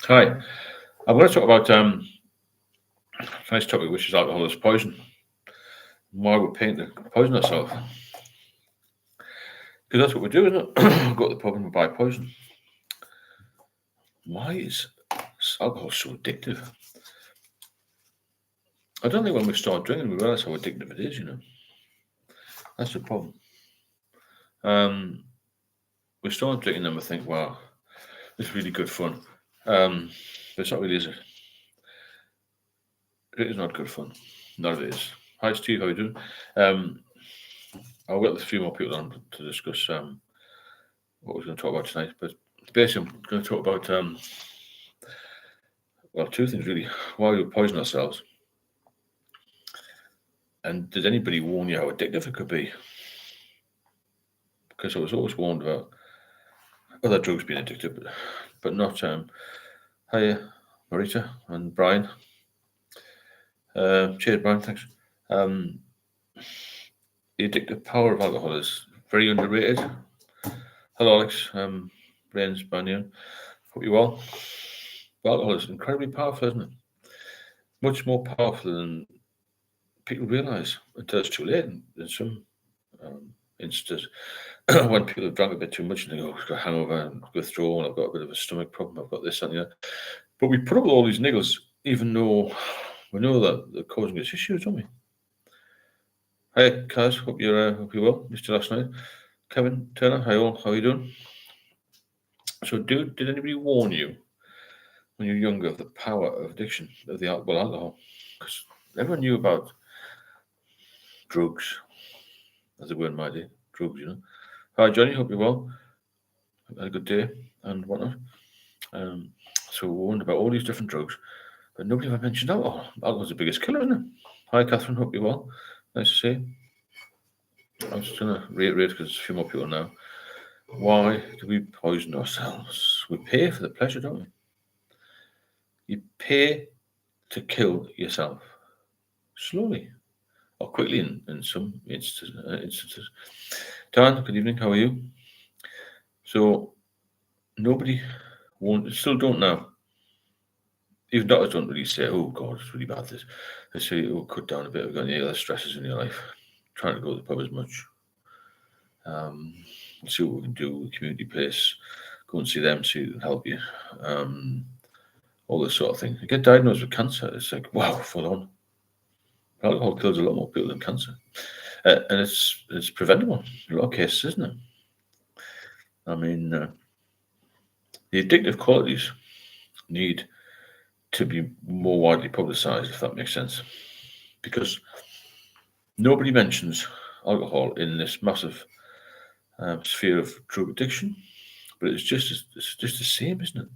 Hi, I'm going to talk about a nice topic, which is alcohol as poison. Why we're paying to poison ourselves? Because that's what we do, isn't it? Go to the pub and we buy poison. Why is alcohol so addictive? I don't think when we start drinking we realise how addictive it is. That's the problem. We start drinking and we think, wow, it's really good fun. But it's not really, is it? It is not good fun. None of it is. Hi, Steve. How are you doing? I'll get a few more people on to discuss what we're going to talk about tonight. But basically, I'm going to talk about two things really: why we poison ourselves, and did anybody warn you how addictive it could be? Because I was always warned about other drugs being addictive, but not. Hi, Marita and Brian. Cheers, Brian. Thanks. The addictive power of alcohol is very underrated. Hello, Alex. Brian's Banyan. Hope you're well. Alcohol is incredibly powerful, isn't it? Much more powerful than people realise until it's too late. In some instances, when people have drunk a bit too much and they go, I've got a hangover, withdrawal, I've got a bit of a stomach problem, I've got this and that. But we put up with all these niggles, even though we know that they're causing us issues, don't we? Hi, Kaz. Hope you're well. Missed you last night. Kevin Turner. Hi all. How are you doing? So, did anybody warn you when you're younger of the power of addiction of the alcohol? Because everyone knew about drugs, as they were in my day. Drugs, Hi, Johnny. Hope you're well. Had a good day and whatnot. So we warned about all these different drugs, but nobody ever mentioned alcohol. Alcohol's the biggest killer, isn't it? Hi, Catherine. Hope you're well. Nice to see you. I'm just going to reiterate because there's a few more people now. Why do we poison ourselves? We pay for the pleasure, don't we? You pay to kill yourself slowly or quickly in some instances. Dan, good evening. How are you? So nobody won't, still don't know. Even doctors don't really say, "Oh God, it's really bad." This they say, "Oh, cut down a bit. We've got any other stresses in your life. Trying to go to the pub as much. See what we can do with community place. Go and see them, see who can help you. All this sort of thing. You get diagnosed with cancer. It's like, wow, full on. Alcohol kills a lot more people than cancer, and it's preventable in a lot of cases, isn't it? I mean, the addictive qualities need to be more widely publicised, if that makes sense, because nobody mentions alcohol in this massive sphere of drug addiction, but it's just the same, isn't it?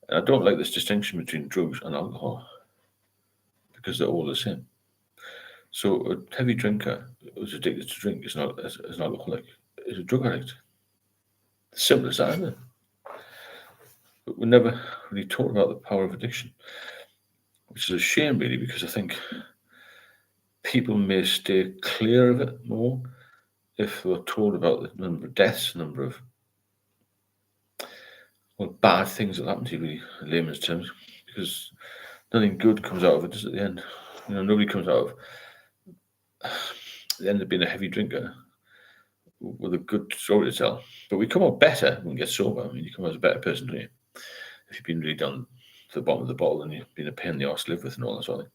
And I don't like this distinction between drugs and alcohol because they're all the same. So a heavy drinker who's addicted to drink is not as an alcoholic, is a drug addict. Simple as that, isn't it? But we never really talk about the power of addiction, which is a shame, really, because I think people may stay clear of it more if we're told about the number of deaths, number of bad things that happen to you, really, in layman's terms, because nothing good comes out of it, does at the end. Nobody comes out of the end of being a heavy drinker with a good story to tell. But we come out better when we get sober. I mean, you come out as a better person, don't you? If you've been really down to the bottom of the bottle and you've been a pain in the arse to live with and all that sort of thing.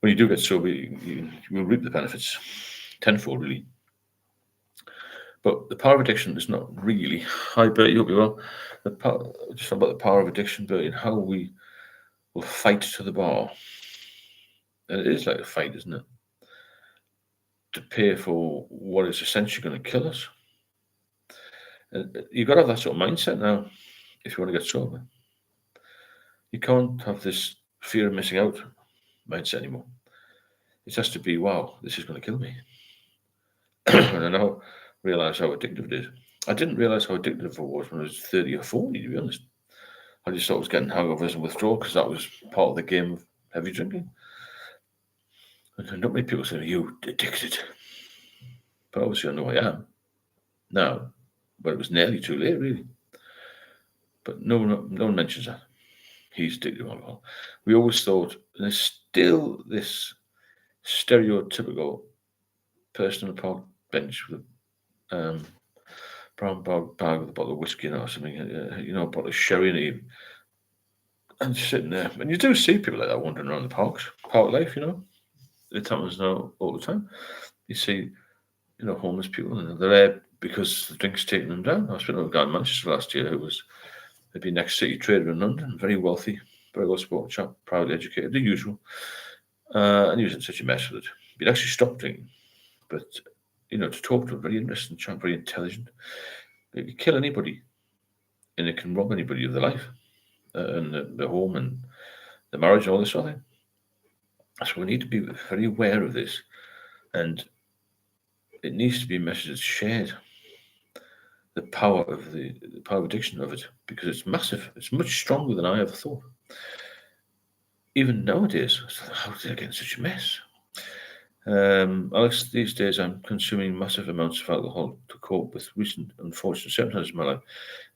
When you do get sober, you will reap the benefits tenfold, really. But the power of addiction is not really. Hi, Bertie, hope you're well. Just about the power of addiction, Bertie, and how we will fight to the bar. And it is like a fight, isn't it? To pay for what is essentially going to kill us. And you've got to have that sort of mindset now if you want to get sober. You can't have this fear of missing out mindset anymore. It has to be, wow, this is going to kill me. And I now realise how addictive it is. I didn't realise how addictive it was when I was 30 or 40, to be honest. I just thought I was getting hangovers and withdrawal because that was part of the game of heavy drinking. And not many people say, are you addicted? But obviously I know I am now, but it was nearly too late, really. But no one mentions that. He's addicted to alcohol. We always thought, and there's still this stereotypical person on the park bench with a brown bag with a bottle of whiskey or something, a bottle of sherry in it, and sitting there. And you do see people like that wandering around the parks, park life, It happens now all the time. You see, homeless people, and they're there because the drink's taking them down. I was speaking to a guy in Manchester last year who had been next city trader in London, very wealthy, very well spoken chap, proudly educated, the usual. And he was in such a mess with it. He'd actually stopped drinking. But, to talk to a very interesting chap, very intelligent. It can kill anybody, and it can rob anybody of their life, and the home, and the marriage, and all this sort of thing. So we need to be very aware of this, and it needs to be a message that's shared. The power of addiction of it, because it's massive. It's much stronger than I ever thought. Even nowadays, how did I get in such a mess? Alex, these days I'm consuming massive amounts of alcohol to cope with recent unfortunate circumstances in my life.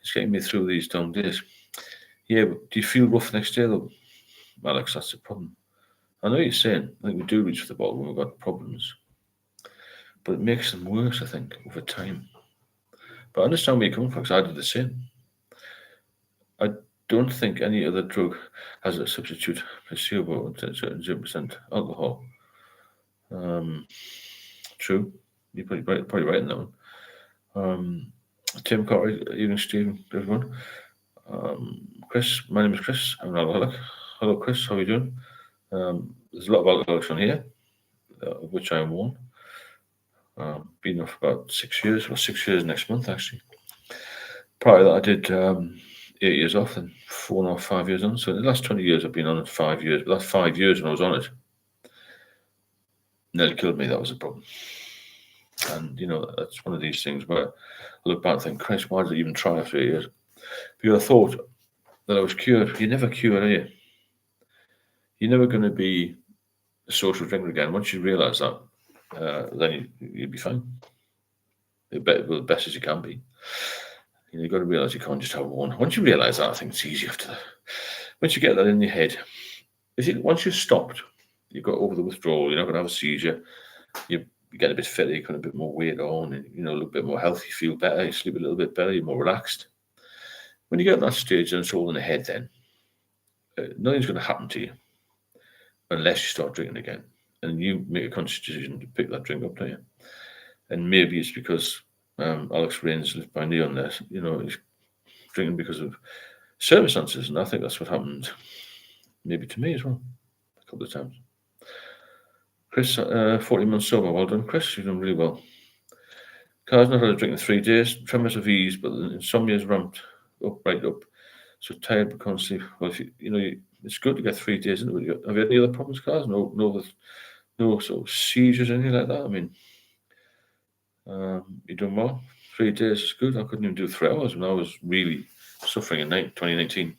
It's getting me through these down days. Yeah, but do you feel rough next day though? Alex, that's the problem. I know you're saying, I think we do reach for the bottle when we've got problems, but it makes them worse, I think, over time. But I understand where you're coming from, because I did the same. I don't think any other drug has a substitute placebo at 0% alcohol. True. You're probably right in that one. Tim Carter, evening, Stephen, everyone. Chris, my name is Chris. I'm an alcoholic. Hello, Chris. How are you doing? There's a lot of alcoholics on here, of which I am one. Been off for about 6 years, 6 years next month, actually. Prior to that, I did 8 years off and 4.5, 5 years on. So in the last 20 years, I've been on it 5 years. But that's 5 years when I was on it. Nearly killed me. That was a problem. And, that's one of these things where I look back and think, Christ, why did I even try after 8 years? Because I thought that I was cured. You're never cured, are you? You're never going to be a social drinker again. Once you realise that, then you'll be fine. The best as you can be. You've got to realise you can't just have one. Once you realise that, I think it's easy after that. Once you get that in your head, once you've stopped, you've got over the withdrawal, you're not going to have a seizure, you get a bit fitter, you got a bit more weight on, and a little bit more healthy, feel better, you sleep a little bit better, you're more relaxed. When you get to that stage and it's all in the head, then nothing's going to happen to you unless you start drinking again, and you make a conscious decision to pick that drink up, don't you? And maybe it's because Alex Rains lives by me on this, he's drinking because of circumstances, and I think that's what happened maybe to me as well, a couple of times. Chris, 40 months sober. Well done, Chris. You've done really well. Car's not had a drink in 3 days. Tremors of ease, but insomnia's ramped up, right up. So tired but can't sleep. Well, if it's good to get 3 days into it. Have you had any other problems, Cars? No sort of seizures, anything like that. I mean, you're doing well. 3 days is good. I couldn't even do 3 hours when I was really suffering in 2019.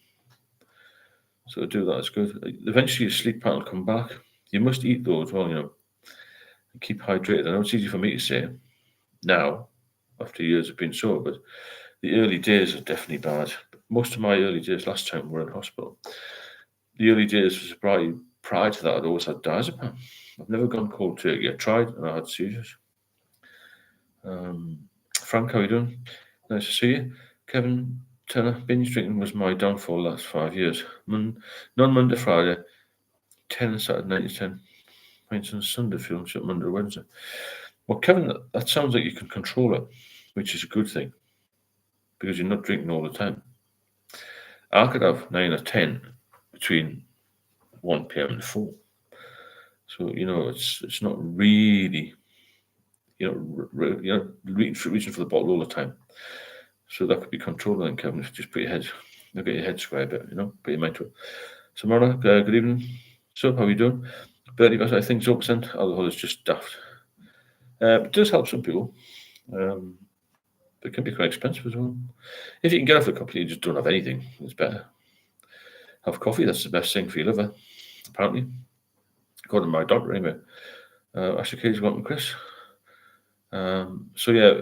So to do that is good. Eventually, your sleep pattern will come back. You must eat though as well, and keep hydrated. I know it's easy for me to say now, after years of being sober, but the early days are definitely bad. Most of my early days last time were in hospital. The early days was prior to that, I'd always had diazepam. I've never gone cold turkey. I tried and I had seizures. Frank, how are you doing? Nice to see you. Kevin Turner, binge drinking was my downfall the last 5 years. Non-Monday, Friday, 10 Saturday night, 10 pints on Sunday, film shop Monday, Wednesday. Well, Kevin, that sounds like you can control it, which is a good thing, because you're not drinking all the time. I could have 9 or 10 between 1 p.m. and 4. So, it's not really, reaching for the bottle all the time. So that could be controlled then, Kevin, if you just get your head square a bit, put your mind to it. So, Mara, good evening. So, how are you doing? Bertie, I think 0% alcohol is just daft. It does help some people. But it can be quite expensive as well. If you can get off a cup, you just don't have anything. It's better. Have coffee. That's the best thing for your liver, apparently. According to my doctor, anyway. Ashley Cage, welcome, Chris. So yeah,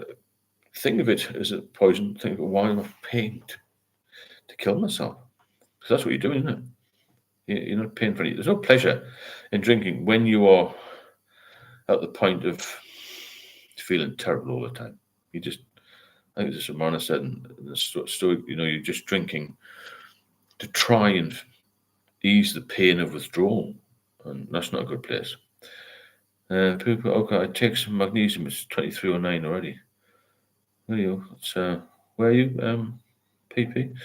think of it as a poison. Think of why am I paying to kill myself. Because that's what you're doing, isn't it? You're not paying for it. There's no pleasure in drinking when you are at the point of feeling terrible all the time. You just, I think it's what Marna said in the story, you're just drinking to try and ease the pain of withdrawal. And that's not a good place. People, okay, I take some magnesium. It's 2309 already. There you go. It's, where are you, PP?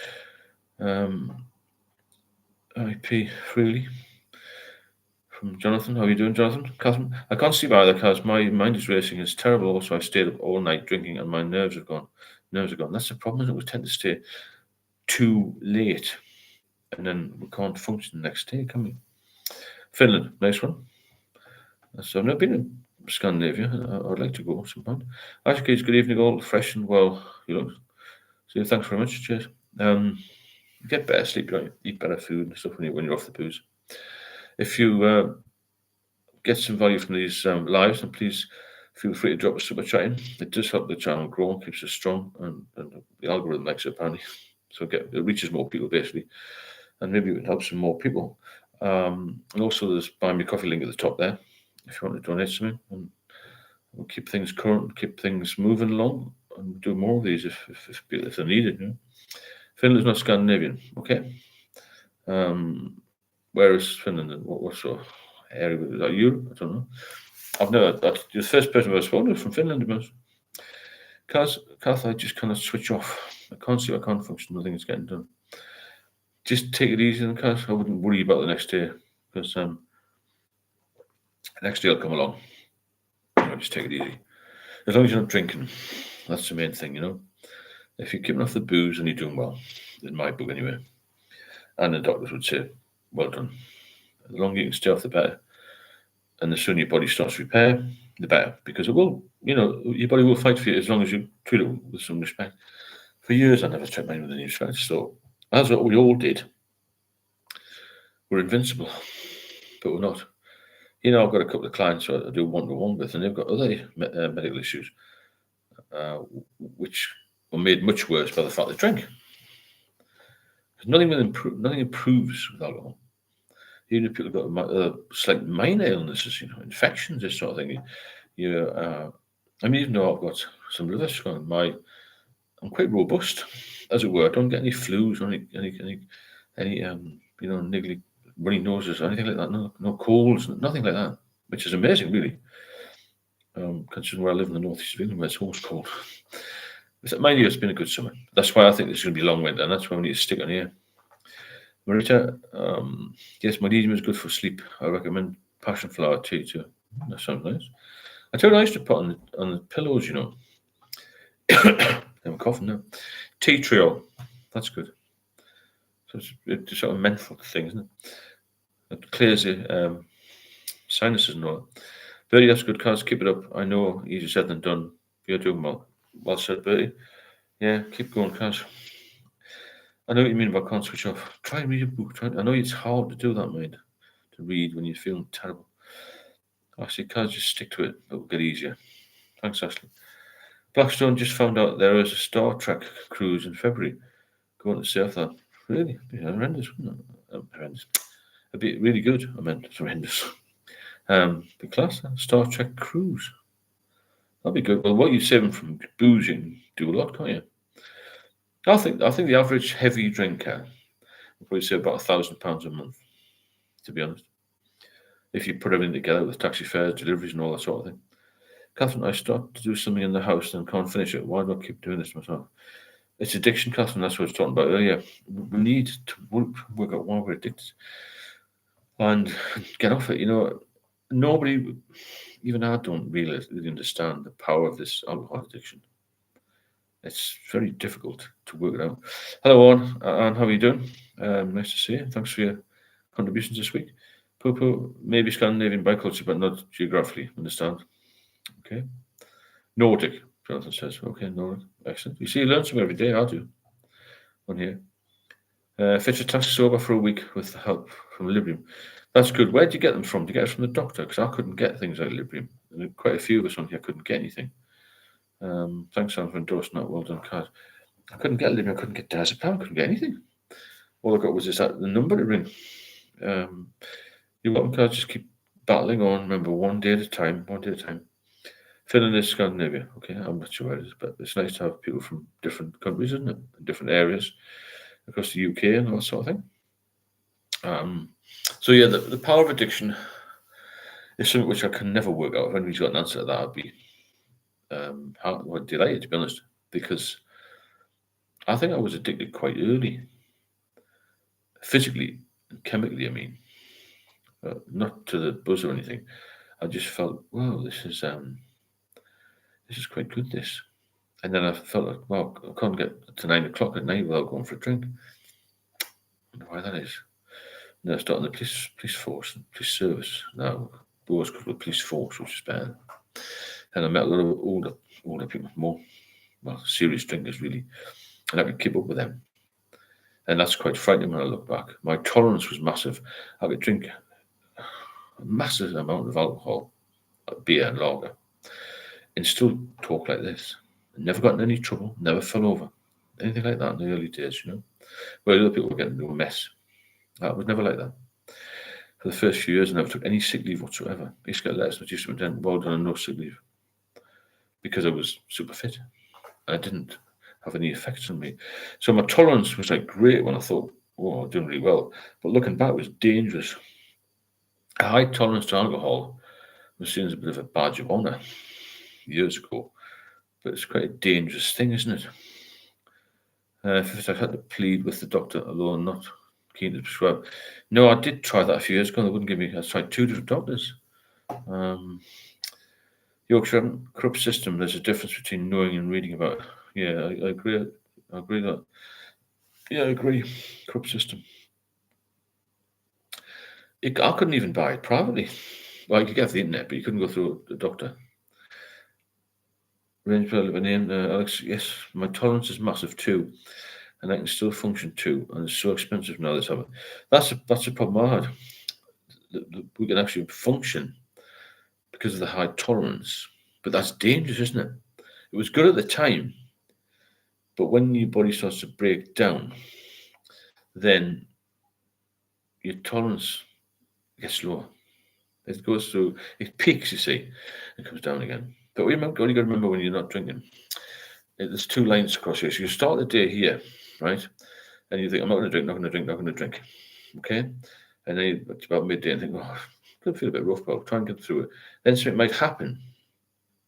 IP Freely from Jonathan. How are you doing, Jonathan? Catherine? I can't sleep either because my mind is racing. It's terrible. Also, I stayed up all night drinking and my nerves are gone. That's the problem, isn't it? We tend to stay too late and then we can't function the next day, can we? Finland, nice one. So I've never been in Scandinavia. I'd like to go at some point. Actually, kids, good evening, all fresh and well. So thanks very much. Cheers. Get better sleep, don't you? Eat better food and stuff when you're off the booze. If you get some value from these lives, then please feel free to drop a super chat in. It does help the channel grow, keeps us strong, and the algorithm likes it apparently. So it reaches more people basically, and maybe it helps some more people. And also, there's buy me coffee link at the top there if you want to donate something, and we'll keep things current, keep things moving along, and do more of these if they're needed. Finland's not Scandinavian, okay. Where is Finland and what sort of area is that? Europe? I don't know. You're the first person I've ever spoken to from Finland. Kath, I just cannot switch off. I can't see, I can't function, nothing is getting done. Just take it easy then, Kath. I wouldn't worry about the next day because the next day will come along. Just take it easy. As long as you're not drinking, that's the main thing, If you're keeping off the booze and you're doing well, in my book anyway, and the doctors would say, well done. The longer you can stay off, the better. And the sooner your body starts to repair, the better. Because it will, your body will fight for you as long as you treat it with some respect. For years, I never treated mine with any respect. So that's what we all did. We're invincible, but we're not. I've got a couple of clients who I do one-to-one with, and they've got other medical issues, which were made much worse by the fact they drink. Because nothing improves with alcohol. Even if people have got slight minor illnesses, infections, this sort of thing. Even though I've got some liver going, I'm quite robust, as it were. I don't get any flus or any niggly runny noses or anything like that. No colds, nothing like that, which is amazing, really. Considering where I live in the northeast of England, where it's always cold. Mind you, it's been a good summer. That's why I think it's going to be a long winter, and that's why we need to stick on here. Marita, yes, magnesium is good for sleep. I recommend passion flower tea too. That sounds nice. I tell you, I used to put on the pillows, I'm coughing now. Tea trio, that's good. So it's sort of mental thing, isn't it? It clears the sinuses and all that. Bertie, that's good, Cars. Keep it up. I know easier said than done. You're doing well. Well said, Bertie. Yeah, keep going, Cars. I know what you mean about can't switch off. Try and read a book. I know it's hard to do that, mate. To read when you're feeling terrible. Actually, Cars, just stick to it. It'll get easier. Thanks, Ashley. Blackstone just found out there is a Star Trek cruise in February. Going to surf that. Really? It'd be horrendous, wouldn't it? Horrendous. It'd be really good. I meant it's horrendous. The class, Star Trek cruise. That'd be good. Well, what you're saving from booze, you can do a lot, can't you? I think the average heavy drinker will probably save about £1,000 a month, to be honest. If you put everything together with taxi fares, deliveries, and all that sort of thing. Catherine, I start to do something in the house and can't finish it. Why do I keep doing this myself? It's addiction, Catherine. That's what I was talking about earlier. We need to work out why we're addicted and get off it. Nobody, even I, don't really understand the power of this alcohol addiction. It's very difficult to work it out. Hello, Anne, how are you doing? Nice to see you. Thanks for your contributions this week. Poo, maybe Scandinavian by culture, but not geographically. Understand? Okay. Nordic, Jonathan says. Okay, Nordic. Excellent. You see, you learn something every day. I do. On here. Fit your tasks sober for a week with the help from Librium. That's good. Where did you get them from? Did you get it from the doctor? Because I couldn't get things like Librium. And quite a few of us on here couldn't get anything. Thanks, Sam, for endorsing that. Well done, Card. I couldn't get Librium. I couldn't get diazepam. I couldn't get anything. all I got was the number to ring. You're welcome, can I just keep battling on? Remember, one day at a time. Finland is Scandinavia, okay? I'm not sure where it is, but it's nice to have people from different countries, isn't it? Different areas across the UK and all that sort of thing. So yeah, the power of addiction is something which I can never work out. If anybody's got an answer to that, I'd be delighted, to be honest, because I think I was addicted quite early, physically and chemically. I mean, not to the buzz or anything. I just felt, wow, this is quite good. This, and then I felt like, wow, I can't get to 9 o'clock at night without going for a drink. I wonder why that is. Now I started in the police force and police service. Now I was called the police force, which is bad. And I met a lot of older people, more serious drinkers really, and I could keep up with them. And that's quite frightening when I look back. My tolerance was massive. I could drink a massive amount of alcohol, beer and lager, and still talk like this. I never got in any trouble, never fell over, anything like that in the early days, Where other people were getting into a mess. I was never like that. For the first few years, I never took any sick leave whatsoever. I used to get letters from the superintendent, well done and no sick leave, because I was super fit. And I didn't have any effects on me. So my tolerance was like great when I thought, oh, I'm doing really well. But looking back, it was dangerous. A high tolerance to alcohol was seen as a bit of a badge of honour years ago. But it's quite a dangerous thing, isn't it? First, I had to plead with the doctor, although I'm not keen to prescribe. No, I did try that a few years ago. They wouldn't give me. I tried 2 different doctors. Yorkshire corrupt system. There's a difference between knowing and reading about it. Yeah, I agree. I agree that. Yeah, I agree. Corrupt system. I couldn't even buy it privately. Well, you could get it off the internet, but you couldn't go through a doctor. Range per name, Alex. Yes, my tolerance is massive too, and I can still function too. And it's so expensive now. That's a problem I had. We can actually function because of the high tolerance, but that's dangerous, isn't it? It was good at the time, but when your body starts to break down, then your tolerance gets lower. It goes through, it peaks, you see, and comes down again. But we only got to remember when you're not drinking, there's 2 lines across here. So you start the day here, right? And you think, I'm not going to drink, not going to drink, not going to drink. Okay? And then it's about midday and think, oh, I feel a bit rough, but I'll try and get through it. Then something might happen,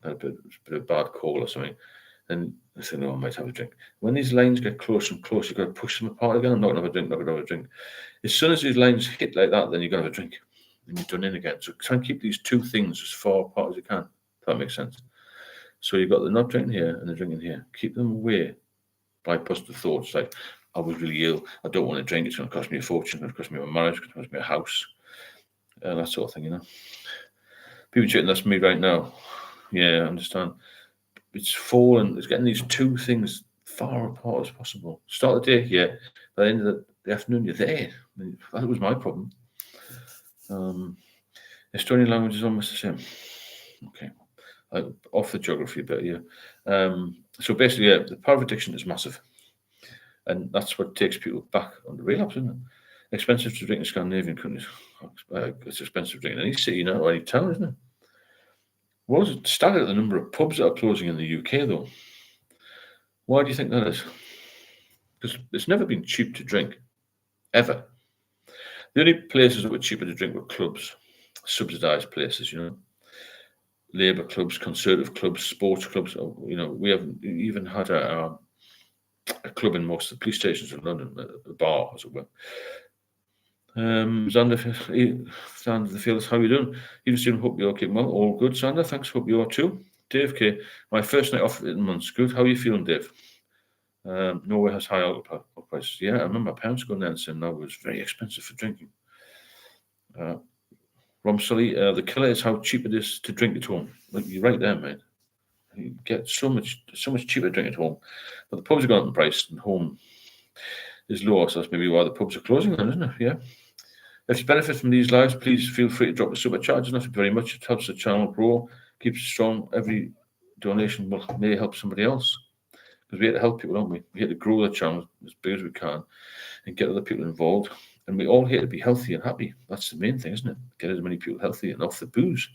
a bit of a bad call or something. And I say, no, I might have a drink. When these lines get closer and closer, you've got to push them apart again. I'm not going to have a drink, not going to have a drink. As soon as these lines hit like that, then you're going to have a drink. And you're done in again. So try and keep these 2 things as far apart as you can, if that makes sense. So you've got the not drinking here and the drinking here. Keep them away by positive thoughts like, I was really ill, I don't want to drink, it's going to cost me a fortune, it's going to cost me my marriage, it's going to cost me a house, that sort of thing, People chatting, that's me right now. Yeah, I understand. It's getting these 2 things far apart as possible. Start the day here, by the end of the afternoon, you're there. I mean, that was my problem. Estonian language is almost the same. Okay. Off the geography a bit, yeah. So basically, yeah, the power of addiction is massive. And that's what takes people back on the relapse, isn't it? Expensive to drink in Scandinavian countries. It's expensive to drink in any city now or any town, isn't it? What was it staggered at the number of pubs that are closing in the UK, though? Why do you think that is? Because it's never been cheap to drink, ever. The only places that were cheaper to drink were clubs, subsidised places, Labour clubs, Conservative clubs, sports clubs. We haven't even had a club in most of the police stations in London, a bar, as it were. Xander the Fields, how are you doing? You student, hope you're keeping well. All good, Xander. Thanks. Hope you are too. Dave K. My first night off in months. Good. How are you feeling, Dave? Norway has high alcohol prices. Yeah, I remember my parents going there and saying that was very expensive for drinking. Romsully, the killer is how cheap it is to drink at home. Like, you're right there, mate. You get so much cheaper to drink at home. But the pubs are going up in price and home is lower, so that's maybe why the pubs are closing then, isn't it? Yeah. If you benefit from these lives, please feel free to drop a super charge. Not very much. It helps the channel grow, keeps it strong. Every donation may help somebody else. Because we're here to help people, aren't we? We're here to grow the channel as big as we can and get other people involved. And we're all here to be healthy and happy. That's the main thing, isn't it? Get as many people healthy and off the booze.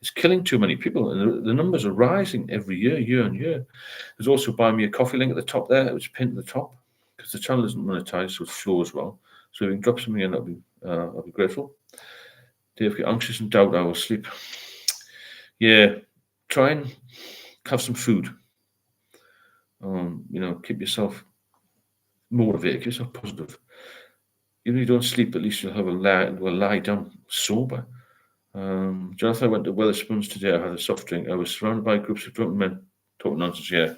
It's killing too many people, and the numbers are rising every year, year on year. There's also Buy Me a Coffee link at the top there. It was pinned at the top because the channel isn't monetized, so it flows well. So if you can drop something in, I'll be grateful. Dave, get anxious and doubt our sleep. Yeah, try and have some food. Keep yourself motivated, keep yourself positive. Even if you don't sleep, at least you'll have a lie down sober. Jonathan, I went to Wetherspoons today. I had a soft drink. I was surrounded by groups of drunken men talking nonsense. Yeah,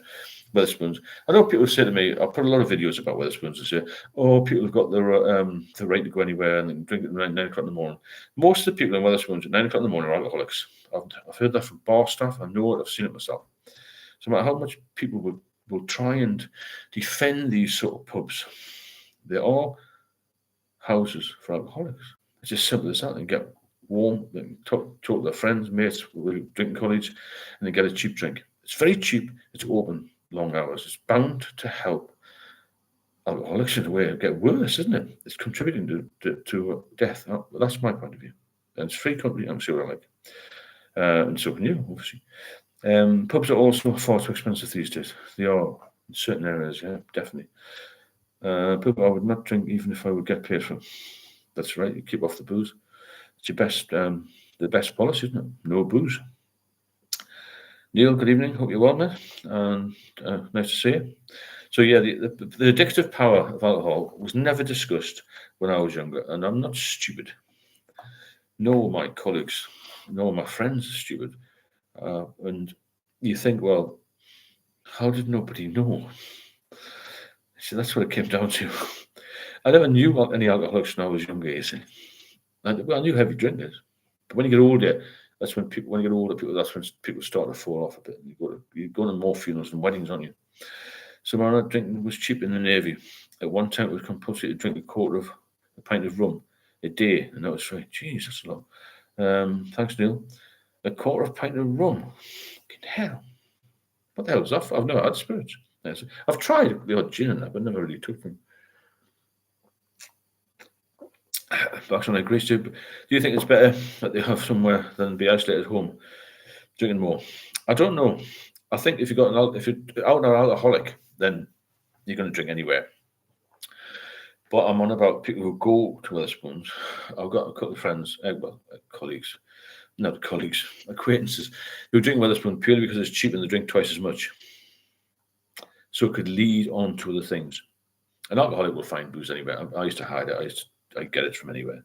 Wetherspoons. I know people say to me, I put a lot of videos about Wetherspoons and say, oh, people have got the right to go anywhere and they can drink at 9 o'clock in the morning. Most of the people in Wetherspoons at 9 o'clock in the morning are alcoholics. I've heard that from bar staff. I know it. I've seen it myself. So no matter how much people will try and defend these sort of pubs, they are houses for alcoholics. It's as simple as that. They get warm, they can talk to their friends, mates, drinking colleagues, and they get a cheap drink. It's very cheap. It's open long hours. It's bound to help alcoholics in a way get worse, isn't it? It's contributing to death. That's my point of view. And it's free company. I'm sure I like. And so can you, obviously. Pubs are also far too expensive these days. They are in certain areas, yeah, definitely. Pub I would not drink even if I would get paid for it. That's right. You keep off the booze. It's your best, the best policy, isn't it? No booze. Neil, good evening. Hope you're well, mate. And nice to see you. So yeah, the addictive power of alcohol was never discussed when I was younger, and I'm not stupid. No, my colleagues, no, my friends are stupid. And you think, well, how did nobody know? So that's what it came down to. I never knew any alcoholics when I was younger, you see. I knew heavy drinkers. But when you get older, that's when people start to fall off a bit. You go to more funerals and weddings, aren't you? So my drinking was cheap in the Navy. At one time, it was compulsory to drink a pint of rum a day, and that was right. Jeez, that's a lot. Thanks, Neil. A quarter of a pint of rum. Fucking hell. What the hell is that? I've never had spirits. I've tried the odd gin and that, but never really took them. Actually, I agree, Stu. Do you think it's better that they have somewhere than be isolated at home, drinking more? I don't know. I think if you're out and out alcoholic, then you're going to drink anywhere. But I'm on about people who go to Wetherspoons. I've got a couple of friends, colleagues, not colleagues, acquaintances, who drink Wetherspoon purely because it's cheap and they drink twice as much. So it could lead on to other things. An alcoholic will find booze anywhere. I used to hide it. I get it from anywhere.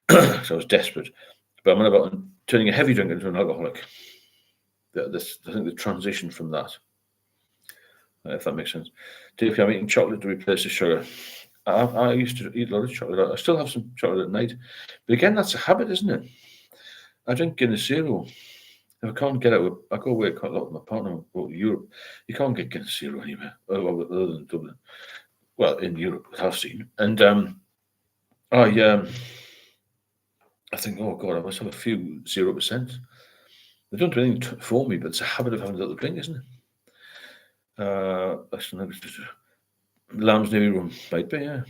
So I was desperate. But I'm on about turning a heavy drinker into an alcoholic. I think the transition from that, if that makes sense. If I'm eating chocolate to replace the sugar, I used to eat a lot of chocolate. I still have some chocolate at night. But again, that's a habit, isn't it? I drink Guinness Zero. If I can't get out, I go away quite a lot with my partner. Go to Europe. You can't get Guinness Zero anywhere other than Dublin. Well, in Europe, I've seen. And I think, oh God, I must have a few 0%. They don't do anything for me, but it's a habit of having a little drink, isn't it? That's Lamb's Navy rum might be, yeah.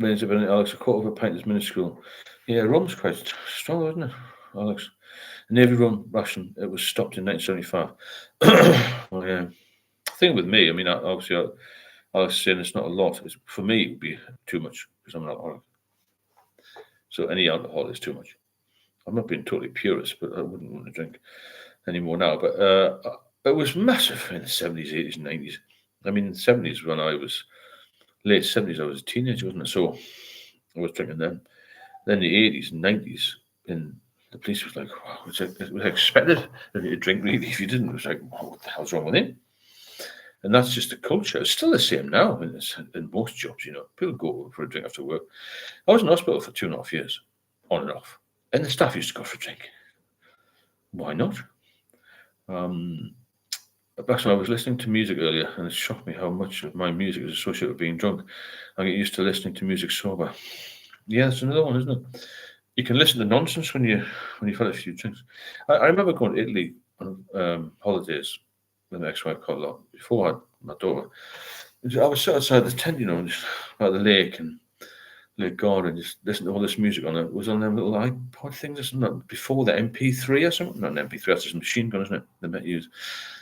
Alex, a quarter of a pint is minuscule. Yeah, rum's quite strong, isn't it, Alex? Navy rum ration, it was stopped in 1975. Well, yeah. The thing with me, I mean, obviously, Alex is saying it's not a lot. For me, it would be too much because I'm an alcoholic. So any alcohol is too much. I'm not being totally purist, but I wouldn't want to drink anymore now. But it was massive in the 70s, 80s, and 90s. I mean, the 70s when I was late 70s, I was a teenager, wasn't it? So I was drinking then. Then the 80s and 90s, and the police was like, wow, it was expected that you drink really. If you didn't, it was like, what the hell's wrong with him? And that's just the culture. It's still the same now in most jobs, you know. People go for a drink after work. I was in hospital for 2.5 years, on and off. And the staff used to go for a drink. Why not? Actually, I was listening to music earlier, and it shocked me how much of my music is associated with being drunk. I get used to listening to music sober. Yeah, that's another one, isn't it? You can listen to nonsense when you've had a few drinks. I remember going to Italy on holidays with my ex-wife quite a lot before I had my daughter. I was sat outside the tent, just by the lake and Lake Garden, just listening to all this music on it. It was on them little iPod things or something before the MP3 or something. Not an MP3, that's just a machine gun, isn't it? They might use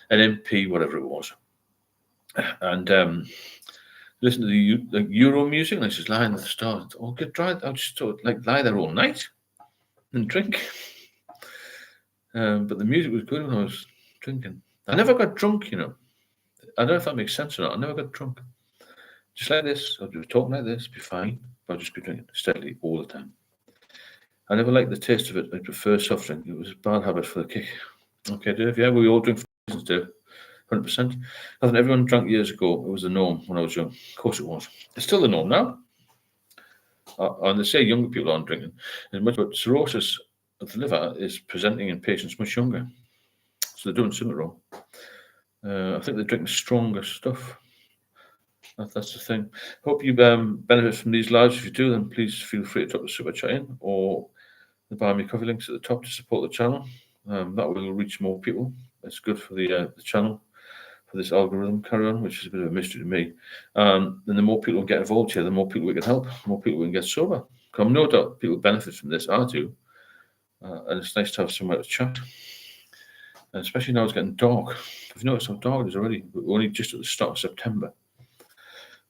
an MP, whatever it was. And listen to the Euro music, and I just lie in the stars. Oh, get dry. I'll just lie there all night and drink. But the music was good when I was drinking. I never got drunk, I don't know if that makes sense or not. I never got drunk. Just like this, I'll be talking like this, be fine, but I'll just be drinking steadily all the time. I never liked the taste of it. I prefer soft drink. It was a bad habit for the kick. Okay, Dave, yeah, we all drink for reasons, Dave. 100%. I think everyone drank years ago. It was the norm when I was young. Of course it was. It's still the norm now. And they say younger people aren't drinking as much, but cirrhosis of the liver is presenting in patients much younger. So they're doing something wrong. I think they're drinking stronger stuff. That's the thing. Hope you benefit from these lives. If you do, then please feel free to drop the super chat in or the buy me coffee links at the top to support the channel. That will reach more people. It's good for the channel, for this algorithm carry on, which is a bit of a mystery to me. And the more people get involved here, the more people we can help, the more people we can get sober. I've no doubt people benefit from this. I do. And it's nice to have somewhere to chat. And especially now it's getting dark. I've noticed how dark it is already. We're only just at the start of September.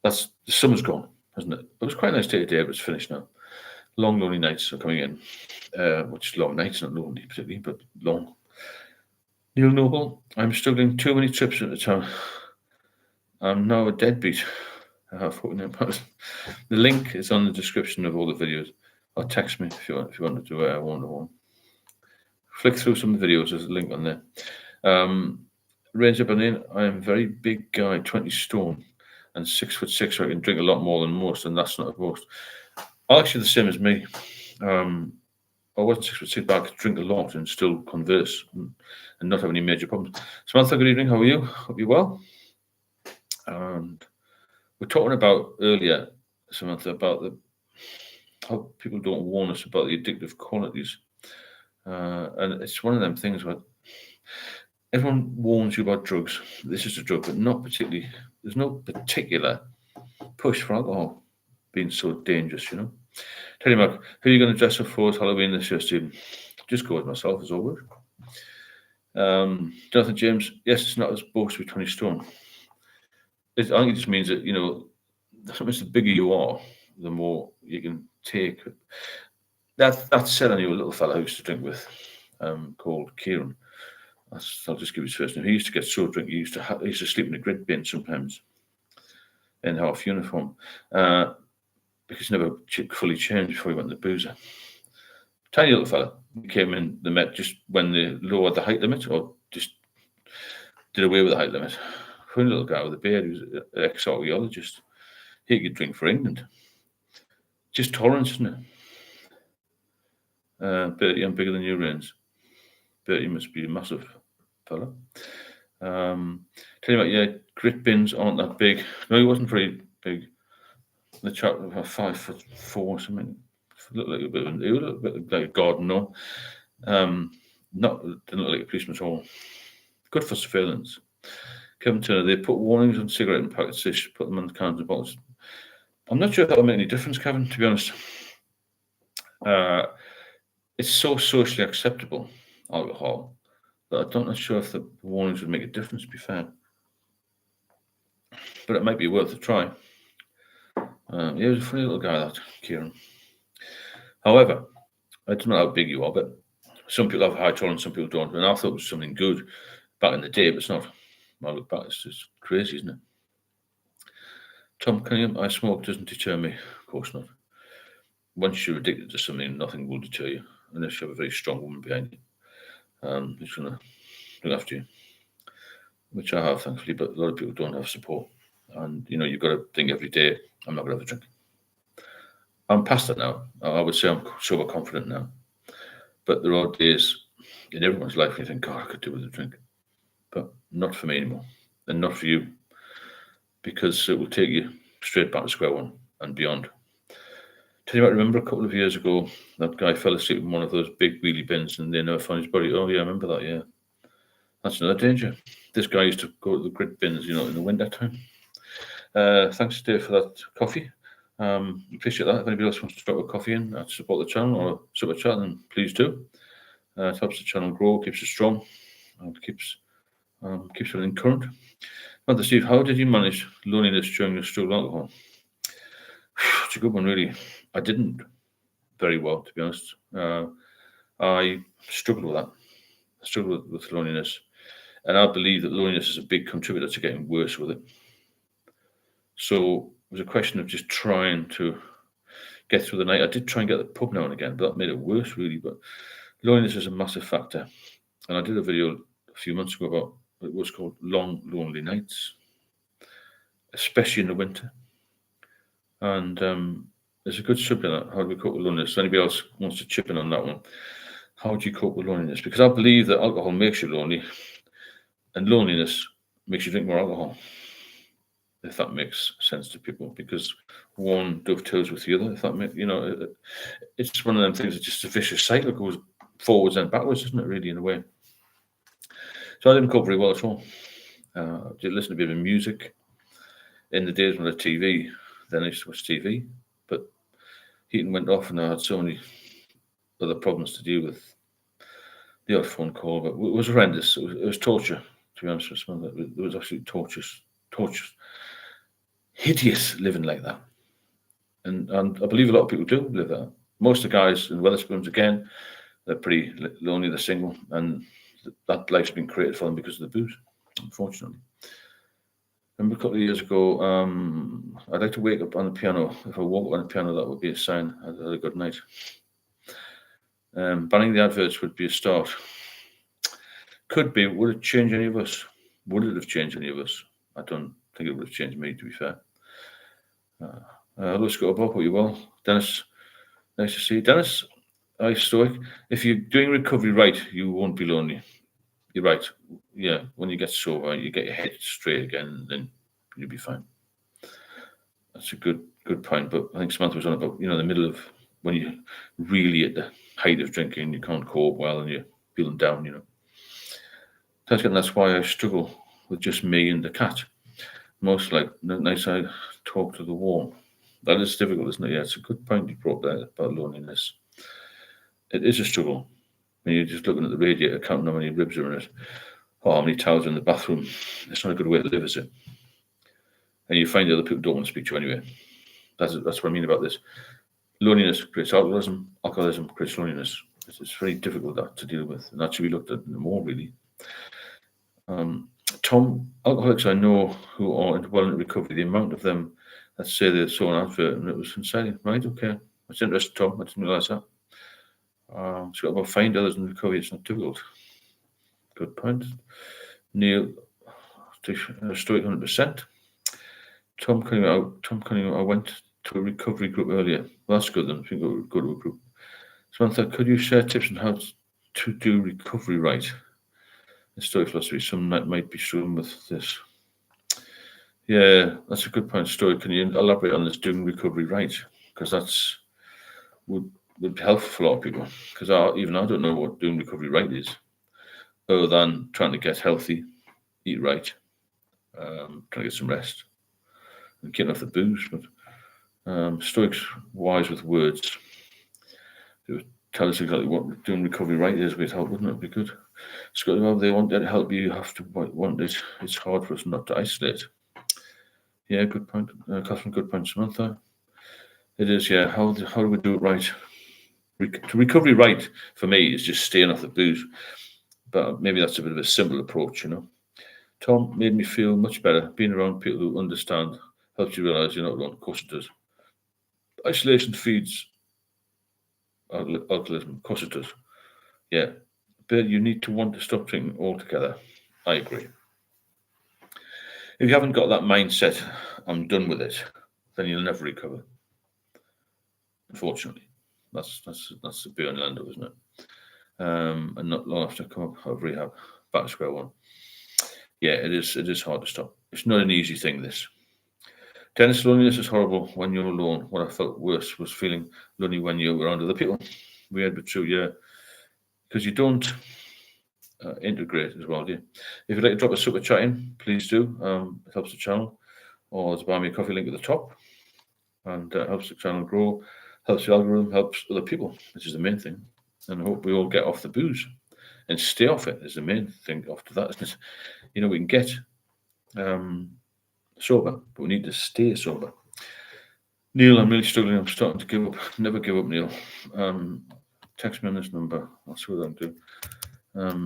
The summer's gone, hasn't it? It was quite a nice day today, but it's finished now. Long, lonely nights are coming in, which is long nights, not lonely particularly, but long. Neil Noble, I'm struggling too many trips at a time. I'm now a deadbeat. I have £49. The link is on the description of all the videos. Or text me if you want to do it one-to-one. Flick through some of the videos, there's a link on there. Ranger Benin, I am a very big guy, 20 stone, and 6'6", so I can drink a lot more than most, and that's not a boast. Actually the same as me. I wasn't 6'6", but I could drink a lot and still converse and not have any major problems. Samantha, good evening. How are you? Hope you're well. And we're talking about earlier, Samantha, about how people don't warn us about the addictive qualities. And it's one of them things where everyone warns you about drugs. This is a drug, but not particularly. There's no particular push for alcohol being so dangerous, Tell you, Mark, who are you going to dress up for as Halloween this year, Stephen? Just go with myself, as always. Jonathan James, yes, it's not as supposed to be 20 stone. I think it just means that, sometimes the bigger you are, the more you can take. That said, I knew a little fella I used to drink with called Kieran. I'll just give his first name. He used to get so drunk, he used to sleep in a grid bin sometimes in half uniform. Because he never fully changed before he went to the boozer. Tiny little fella. He came in the Met just when they lowered the height limit, or just did away with the height limit. Funny little guy with a beard. He was an ex-archaeologist. He could drink for England. Just tolerance, isn't it? Bertie, I'm bigger than you, Rains. Bertie must be a massive fella. Tell you what, yeah, grit bins aren't that big. No, he wasn't very big. The chap was 5'4" or something. Looked like a bit like a garden, no. Didn't look like a policeman at all. Good for surveillance. Kevin Turner, they put warnings on cigarette packets, they should put them on the cans and bottles. I'm not sure if that will make any difference, Kevin, to be honest. It's so socially acceptable, alcohol, that I'm not sure if the warnings would make a difference, to be fair. But it might be worth a try. He was a funny little guy, that Kieran. However, I don't know how big you are, but some people have high tolerance, some people don't. And I thought it was something good back in the day, but it's not. When I look back, it's just crazy, isn't it? Tom Cunningham, I smoke doesn't deter me. Of course not. Once you're addicted to something, nothing will deter you, unless you have a very strong woman behind you who's going to look after you, which I have, thankfully, but a lot of people don't have support. And, you've got to think every day, I'm not going to have a drink. I'm past that now. I would say I'm sober confident now. But there are days in everyone's life when you think, God, I could do with a drink. But not for me anymore. And not for you. Because it will take you straight back to square one and beyond. Tell you what, remember a couple of years ago, that guy fell asleep in one of those big wheelie bins and they never found his body. Oh, yeah, I remember that, yeah. That's another danger. This guy used to go to the grit bins, in the winter time. Thanks, Dave, for that coffee. Appreciate that. If anybody else wants to drop a coffee in to support the channel or super chat, then please do. It helps the channel grow, keeps it strong, and keeps everything current. Now, Steve, how did you manage loneliness during your struggle with alcohol? It's a good one, really. I didn't very well, to be honest. I struggled with that. I struggled with loneliness. And I believe that loneliness is a big contributor to getting worse with it. So it was a question of just trying to get through the night. I did try and get the pub now and again, but that made it worse, really. But loneliness is a massive factor. And I did a video a few months ago about it was called Long Lonely Nights, especially in the winter. And there's a good subject, how do we cope with loneliness? If anybody else wants to chip in on that one, how do you cope with loneliness? Because I believe that alcohol makes you lonely, and loneliness makes you drink more alcohol, if that makes sense to people, because one dovetails with the other. If that makes, it's one of them things. It's just a vicious cycle. It goes forwards and backwards, isn't it? Really, in a way. So I didn't cope very well at all. I did listen to a bit of music in the days when I had TV. Then I used to watch TV, but heating went off, and I had so many other problems to deal with. The odd phone call, but it was horrendous. It was torture, to be honest with you. It was absolutely torture, hideous living like that. And I believe a lot of people do live that. Most of the guys in Wetherspoons, again, they're pretty lonely, they're single, and that life's been created for them because of the booze, unfortunately. I remember a couple of years ago, I'd like to wake up on the piano. If I woke up on the piano, that would be a sign I had a good night. Banning the adverts would be a start. Could be. Would it change any of us? Would it have changed any of us? I don't think it would have changed me, to be fair. Hello, Scott Bob. Hope you well. Dennis, nice to see you. Dennis, hi, Stoic. If you're doing recovery right, you won't be lonely. You're right. Yeah, when you get sober, you get your head straight again, then you'll be fine. That's a good point. But I think Samantha was on about, the middle of when you're really at the height of drinking, you can't cope well, and you're feeling down, That's why I struggle with just me and the cat. Most like nights I talk to the wall. That is difficult, isn't it? Yeah, it's a good point you brought there about loneliness. It is a struggle. When you're just looking at the radiator, counting how many ribs are in it, or how many towels are in the bathroom. It's not a good way to live, is it? And you find other people don't want to speak to you anyway. That's what I mean about this. Loneliness creates alcoholism. Alcoholism creates loneliness. It's very difficult to deal with, and that should be looked at more, really. Tom, alcoholics I know who are well into recovery, the amount of them that say they saw an advert and it was insane. Right, okay. That's interesting, Tom. I didn't realise that. So about find others in recovery, it's not difficult. Good point. Neil, Stoic 100%. Tom Cunningham, I went to a recovery group earlier. Well, that's good then. I think we'll go to a group. Samantha, could you share tips on how to do recovery right? In Stoic philosophy, some might be struggling with this. Yeah, that's a good point, Stoic. Can you elaborate on this doing recovery right? Because that's would be helpful for a lot of people. Because even I don't know what doing recovery right is, other than trying to get healthy, eat right, trying to get some rest, and getting off the booze. But Stoic's wise with words. It would tell us exactly what doing recovery right is with help, wouldn't it? It'd be good. Scott, well, they want to help you. You have to want it. It's hard for us not to isolate. Yeah, good point. Catherine, good point. Samantha. It is, yeah. How do we do it right? Recovery right, for me, is just staying off the booze. But maybe that's a bit of a simple approach, Tom made me feel much better. Being around people who understand helps you realise you're not alone. Of course it does. Isolation feeds alcoholism. Of course it does. Yeah. But you need to want to stop drinking altogether. I agree. If you haven't got that mindset, I'm done with it, then you'll never recover. Unfortunately, that's the burn Lando, isn't it? And not long after come up out of rehab, back to square one. Yeah, it is hard to stop. It's not an easy thing, this. Dennis, loneliness is horrible when you're alone. What I felt worse was feeling lonely when you're around other people. Weird but true, yeah. Because you don't integrate as well. Yeah. If you'd like to drop a super chat in, please do. It helps the channel. Or there's a buy me a coffee link at the top, and helps the channel grow, helps the algorithm, helps other people, which is the main thing. And I hope we all get off the booze and stay off it is the main thing after that, isn't it? You know, we can get sober, but we need to stay sober. Neil, I'm really struggling. I'm starting to give up. Never give up, Neil. Text me on this number. I'll see what I can do.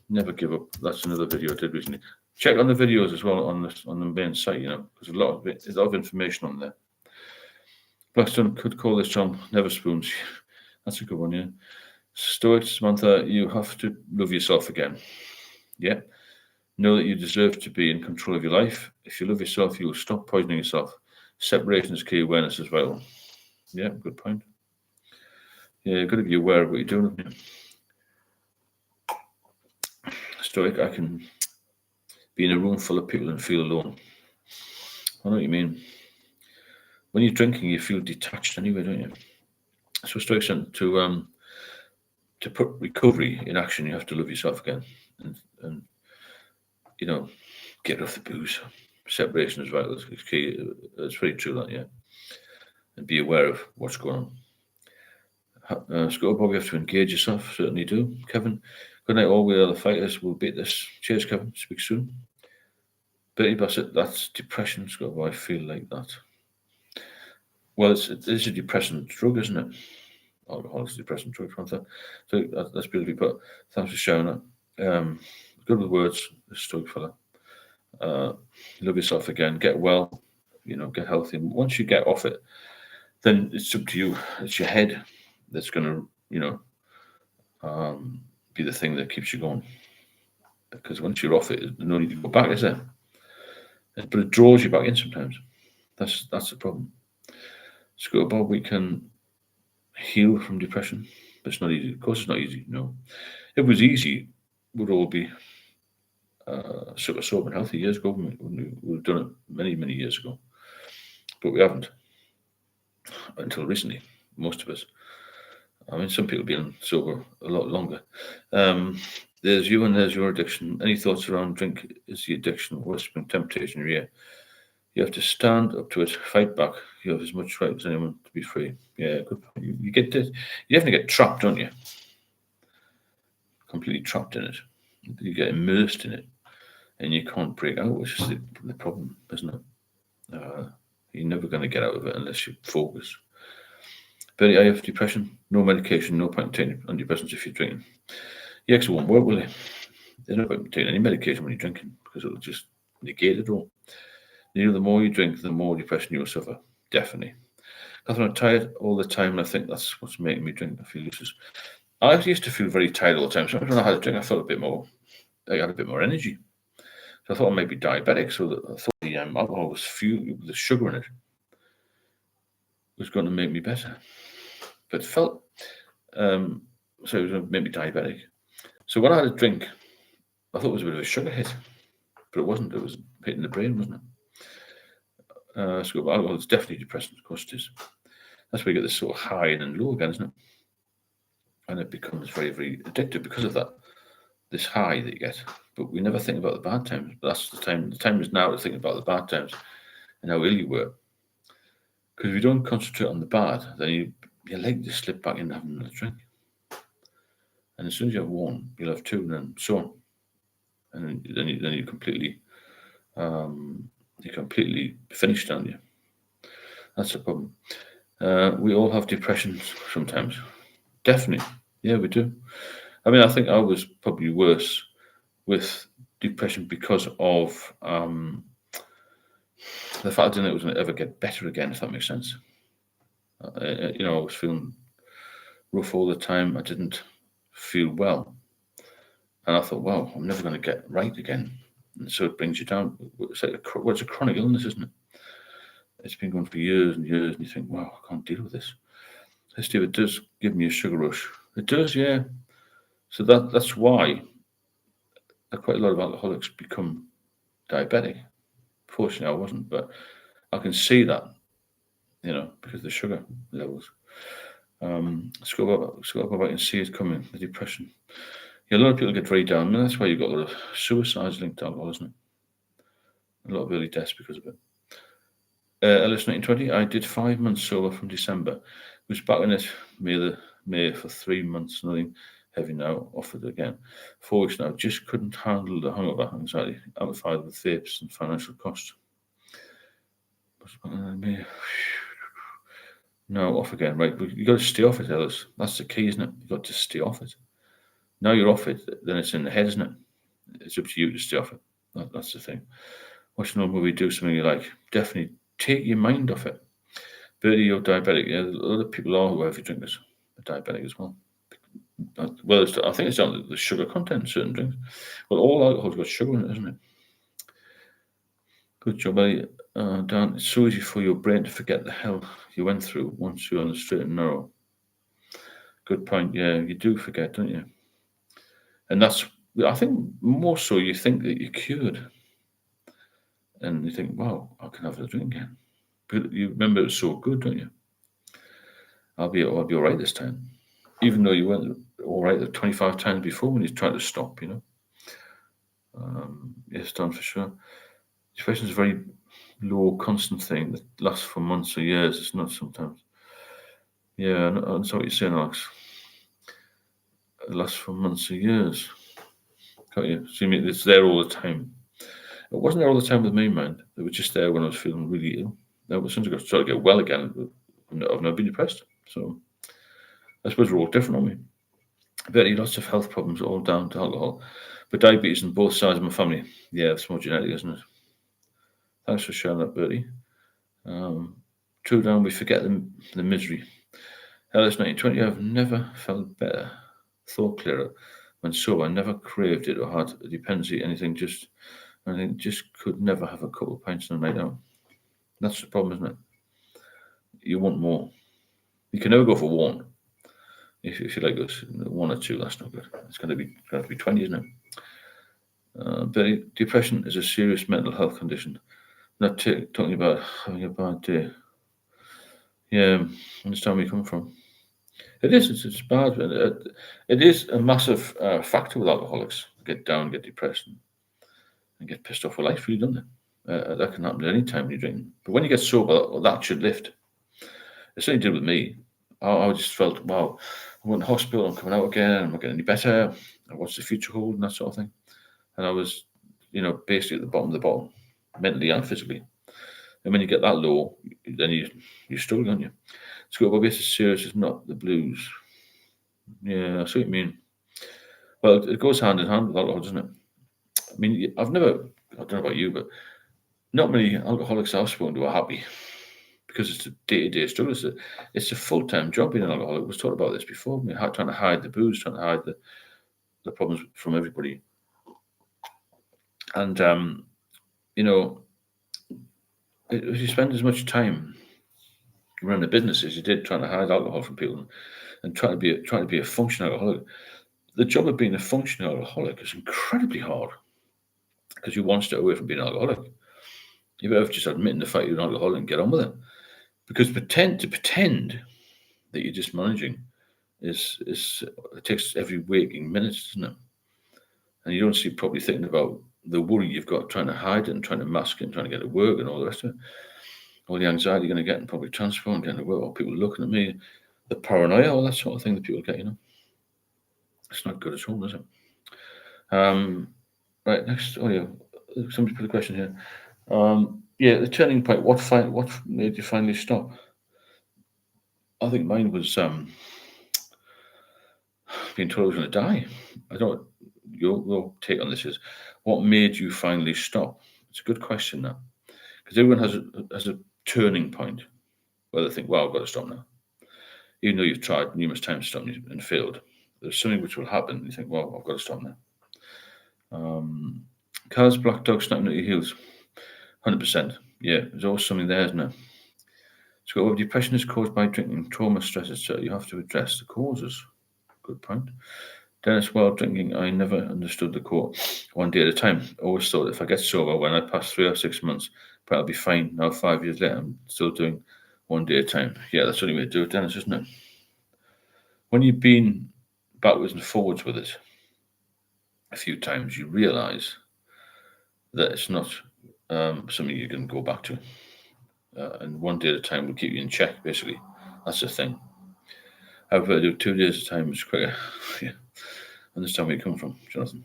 Never give up. That's another video I did recently. Check on the videos as well on the main site, you know, because there's a lot of information on there. Blackstone could call this channel Never Spoons. That's a good one, yeah. Stoic Samantha, you have to love yourself again. Yeah. Know that you deserve to be in control of your life. If you love yourself, you will stop poisoning yourself. Separation is key. Awareness is vital. Yeah, good point. Yeah, you've got to be aware of what you're doing, haven't you? Stoic, I can be in a room full of people and feel alone. I know what you mean. When you're drinking, you feel detached anyway, don't you? So Stoic said to put recovery in action, you have to love yourself again, and you know, get off the booze. Separation is vital. It's key. It's very true, that, yeah. And be aware of what's going on. Scott, Bob, you have to engage yourself. Certainly do. Kevin, good night, all. We are the fighters. We'll beat this. Cheers, Kevin. Speak soon. Betty Bassett, that's depression, Scott. Bob, I feel like that. Well, it's a depressant drug, isn't it? Alcohol is a depressant drug. So that's beautifully put. Thanks for sharing that. Good with words, this Stoic fella. Love yourself again. Get well. You know, get healthy. And once you get off it, then it's up to you. It's your head that's going to, you know, be the thing that keeps you going. Because once you're off it, there's no need to go back, is there? But it draws you back in sometimes. That's the problem. So, Bob, we can heal from depression, but it's not easy. Of course, it's not easy. No, if it was easy, we'd all be super sober and healthy years ago. We'd have done it many years ago, but we haven't until recently. Most of us. I mean, some people have been sober a lot longer. There's you and there's your addiction. Any thoughts around drink is the addiction, whispering temptation in your ear? You have to stand up to it, fight back. You have as much right as anyone to be free. Yeah, good. You get this. You definitely get trapped, don't you? Completely trapped in it. You get immersed in it, and you can't break out, which is the problem, isn't it? You're never going to get out of it unless you focus. Betty, I have depression. No medication. No point in taking antidepressants if you're drinking. Yeah, because it won't work, will they? There's no point in taking any medication when you're drinking because it'll just negate it all. You know, the more you drink, the more depression you'll suffer. Definitely. Catherine, I'm tired all the time, and I think that's what's making me drink. I feel useless. I actually used to feel very tired all the time. So when I had a drink, I felt a bit more. I had a bit more energy. So I thought I might be diabetic. So I thought the alcohol was fueled with the sugar in it was going to make me better. But it felt so it was going to make me diabetic. So when I had a drink, I thought it was a bit of a sugar hit, but it wasn't. It was hitting the brain, wasn't it? So alcohol is definitely depressant, of course it is. That's where you get this sort of high and then low again, isn't it? And it becomes very, very addictive because of that. This high that you get, but we never think about the bad times. But that's the time. The time is now to think about the bad times and how ill you were. Because if you don't concentrate on the bad, then you're likely to slip back into having another drink. And as soon as you have one, you'll have two, and then so on. And then you're completely finished, aren't you? That's the problem. We all have depression sometimes. Definitely. Yeah, we do. I mean, I think I was probably worse with depression because of the fact I didn't know it was going to ever get better again, if that makes sense. I was feeling rough all the time. I didn't feel well. And I thought, wow, I'm never going to get right again. And so it brings you down. It's like it's a chronic illness, isn't it? It's been going for years and years, and you think, wow, I can't deal with this. Hey, Steve, it does give me a sugar rush. It does, yeah. So that's why quite a lot of alcoholics become diabetic. Fortunately, I wasn't, but I can see that, because of the sugar levels. Scott, I can see it coming, the depression. Yeah, a lot of people get very down. I mean, that's why you've got a lot of suicides linked to alcohol, isn't it? A lot of early deaths because of it. Ellis 1920, I did 5 months sober from December. Was back in it May for 3 months, nothing heavy now, offered again. 4 weeks now, just couldn't handle the hangover, anxiety, amplified with vapes and financial cost. No, off again, right? But you got to stay off it, Ellis. That's the key, isn't it? You got to stay off it. Now you're off it, then it's in the head, isn't it? It's up to you to stay off it. That's the thing. Watch an old movie, do something you like. Definitely take your mind off it. Bertie, you're diabetic. Yeah, a lot of people are who are heavy drinkers are diabetic as well. Well, I think it's down to the sugar content in certain drinks. Well, all alcohol's got sugar in it, isn't it? Good job, buddy. Dan, it's so easy for your brain to forget the hell you went through once you're on the straight and narrow. Good point. Yeah, you do forget, don't you? And that's, I think, more so you think that you're cured. And you think, wow, I can have a drink again. But you remember it was so good, don't you? I'll be all right this time. Even though you weren't all right the 25 times before when you tried to stop, you know. Yes, Dan, for sure. Depression is a very low, constant thing that lasts for months or years. It's not sometimes. Yeah, that's what you're saying, Alex. It lasts for months or years. Got you? So you mean it's there all the time? It wasn't there all the time with me, man. It was just there when I was feeling really ill. Now, as soon as I got started to get well again, I've never been depressed. So I suppose we're all different, aren't we? Very lots of health problems, all down to alcohol. But diabetes on both sides of my family. Yeah, it's more genetic, isn't it? Thanks for sharing that, Bertie. True, down, we forget the misery. Ellis 1920, I've never felt better, thought clearer. When sober, I never craved it or had a dependency, anything, just could never have a couple of pints on a night out. That's the problem, isn't it? You want more. You can never go for one. If you like us, 1 or 2, that's not good. It's going to be 20, isn't it? But depression is a serious mental health condition. Not talking about having a bad day. Yeah, I understand where you come from. It is. It's bad. It is a massive factor with alcoholics. Get down, get depressed, and get pissed off with life. Really, doesn't it? That can happen at any time when you're drinking. But when you get sober, that should lift. It certainly did with me. I just felt, wow, I went to hospital, I'm coming out again, I'm not getting any better. What's the future hold and that sort of thing. And I was, basically at the bottom of the bottom, mentally and physically. And when you get that low, then you're struggling, aren't you? So what gets serious is not the blues. Yeah, I see what you mean. Well, it goes hand in hand with alcohol, doesn't it? I mean, I don't know about you, but not many alcoholics I've spoken to are happy because it's a day-to-day struggle. It's a full-time job being an alcoholic. We've talked about this before. I mean, trying to hide the booze, trying to hide the problems from everybody. And, if you spend as much time running a business as you did trying to hide alcohol from people and trying to be a functional alcoholic, the job of being a functional alcoholic is incredibly hard because you're one step away from being an alcoholic. You better just admitting the fact you're an alcoholic and get on with it. Because pretend that you're just managing is it takes every waking minute, doesn't it? And you don't see properly thinking about the worry you've got trying to hide it and trying to mask it and trying to get to work and all the rest of it. All the anxiety you're going to get in public transport and getting to work, or people looking at me, the paranoia, all that sort of thing that people get, It's not good at all, is it? Right, next. Oh, yeah. Somebody put a question here. The turning point. What made you finally stop? I think mine was being told I was going to die. I don't. Your take on this is, what made you finally stop? It's a good question, that, because everyone has a turning point where they think, "Well, I've got to stop now," even though you've tried numerous times to stop and failed. There's something which will happen. You think, "Well, I've got to stop now." Carl's black dog snapping at your heels. 100%. Yeah, there's always something there, isn't there? So, depression is caused by drinking, trauma, stress, etc. You have to address the causes. Good point. Dennis, while drinking, I never understood the quote, 1 day at a time. Always thought if I get sober when I pass 3 or 6 months, but I'll be fine. Now, 5 years later, I'm still doing 1 day at a time. Yeah, that's the only way to do it, Dennis, isn't it? When you've been backwards and forwards with it, a few times, you realise that it's not something you can go back to. And one day at a time will keep you in check, basically. That's the thing. However, I do 2 days at a time, it's quicker. Yeah. Understand where you come from, Jonathan.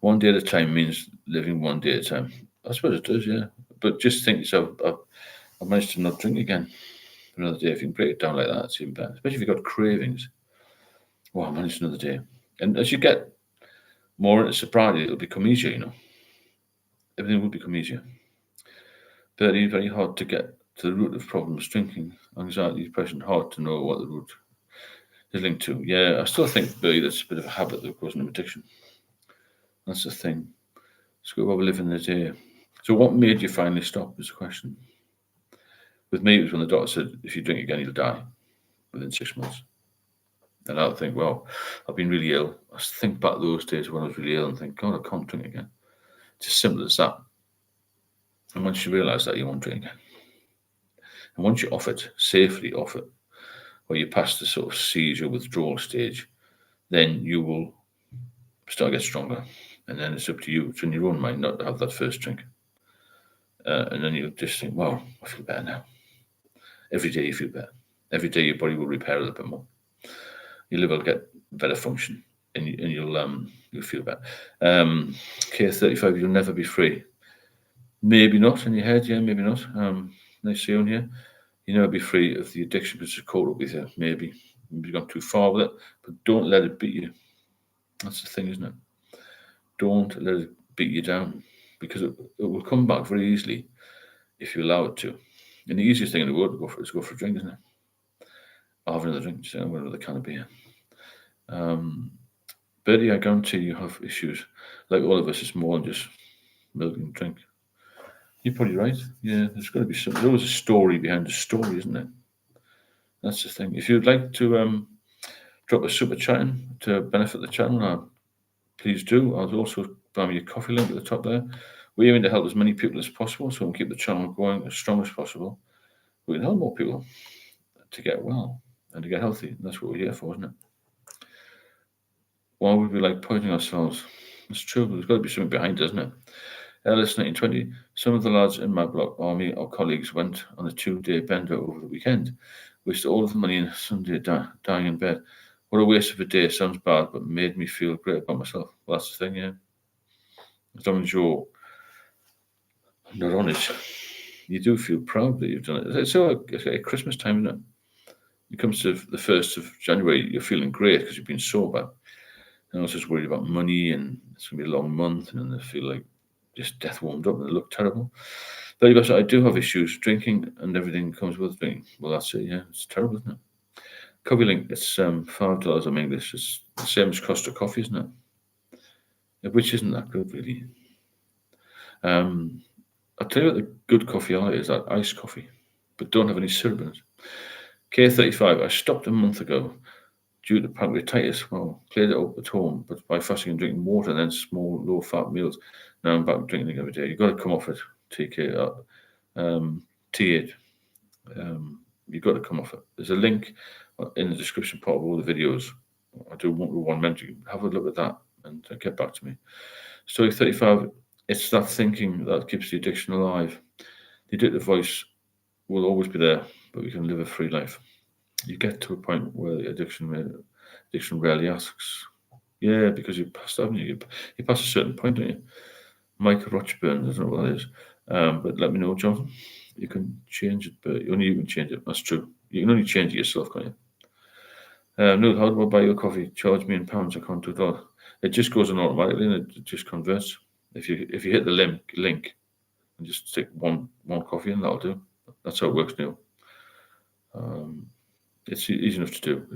1 day at a time means living 1 day at a time. I suppose it does, yeah. But just think yourself, I've managed to not drink again for another day. If you can break it down like that, it's even better. Especially if you've got cravings. Well, I managed another day. And as you get more into sobriety, it'll become easier, Everything will become easier. Very, very hard to get to the root of problems: drinking, anxiety, depression. Hard to know what the root is linked to. Yeah, I still think, Billy, that's a bit of a habit that goes into addiction. That's the thing. It's good while we're living the day. So, what made you finally stop? Is the question. With me, it was when the doctor said, if you drink again, you'll die within 6 months. And I'll think, well, I've been really ill. I think back those days when I was really ill and think, God, I can't drink again. It's as simple as that. And once you realise that, you won't drink again. And once you're off it, safely off it, or you pass the sort of seizure withdrawal stage, then you will start to get stronger. And then it's up to you. It's in your own mind not to have that first drink. And then you'll just think, wow, I feel better now. Every day you feel better. Every day your body will repair a little bit more. Your liver will get better function, and you'll feel better. K35, you'll never be free. Maybe not in your head, yeah, maybe not. Nice see on here. You'll never be free of the addiction because it's caught up with you. Maybe you've gone too far with it, but don't let it beat you. That's the thing, isn't it? Don't let it beat you down, because it will come back very easily if you allow it to. And the easiest thing in the world is to go for a drink, isn't it? I'll have another drink. I'm going to have another can of beer. Bertie, I guarantee you have issues. Like all of us, it's more than just milk and drink. You're probably right. Yeah, there's got to be some. There's always a story behind the story, isn't it? That's the thing. If you'd like to drop a super chat in to benefit the channel, please do. I'll also buy me a coffee link at the top there. We're aiming to help as many people as possible, so we can keep the channel going as strong as possible. We can help more people to get well and to get healthy. And that's what we're here for, isn't it? Why would we like poisoning ourselves? It's true. There's got to be something behind it, isn't it? Ellis 1920. Some of the lads in my block army or colleagues went on a 2-day bender over the weekend. Wasted all of the money in Sunday dying in bed. What a waste of a day. Sounds bad, but made me feel great about myself. Well, that's the thing, yeah. As long as you're not on it, you do feel proud that you've done it. It's like Christmas time, isn't it? It comes to the 1st of January, you're feeling great because you've been sober. And I was just worried about money, and it's going to be a long month, and then I feel like just death warmed up and it looked terrible. But because I do have issues drinking, and everything comes with drinking. Well, that's it, yeah. It's terrible, isn't it? Coffee link, it's $5 in English. It's the same as Costa Coffee, isn't it? Which isn't that good, really. I'll tell you what the good coffee is that iced coffee, but don't have any syrup in it. K35, I stopped a month ago due to pancreatitis. Well, cleared it up at home, but by fasting and drinking water and then small, low-fat meals. Now I'm back drinking every day. You've got to come off it, TK. T8. You've got to come off it. There's a link in the description part of all the videos. I do one mention. Have a look at that and get back to me. Story 35. It's that thinking that keeps the addiction alive. The addictive voice will always be there, but we can live a free life. You get to a point where the addiction rarely asks. Yeah, because you passed, haven't you? You pass a certain point, don't you? Mike Rochburn, I don't know what that is. But let me know, Jonathan. You can change it, but only you can change it. That's true. You can only change it yourself, can't you? No, how do I buy your coffee? Charge me in pounds. I can't do that. It just goes on automatically, and it just converts. If you hit the link and just stick one coffee in, that'll do. That's how it works now. It's easy enough to do.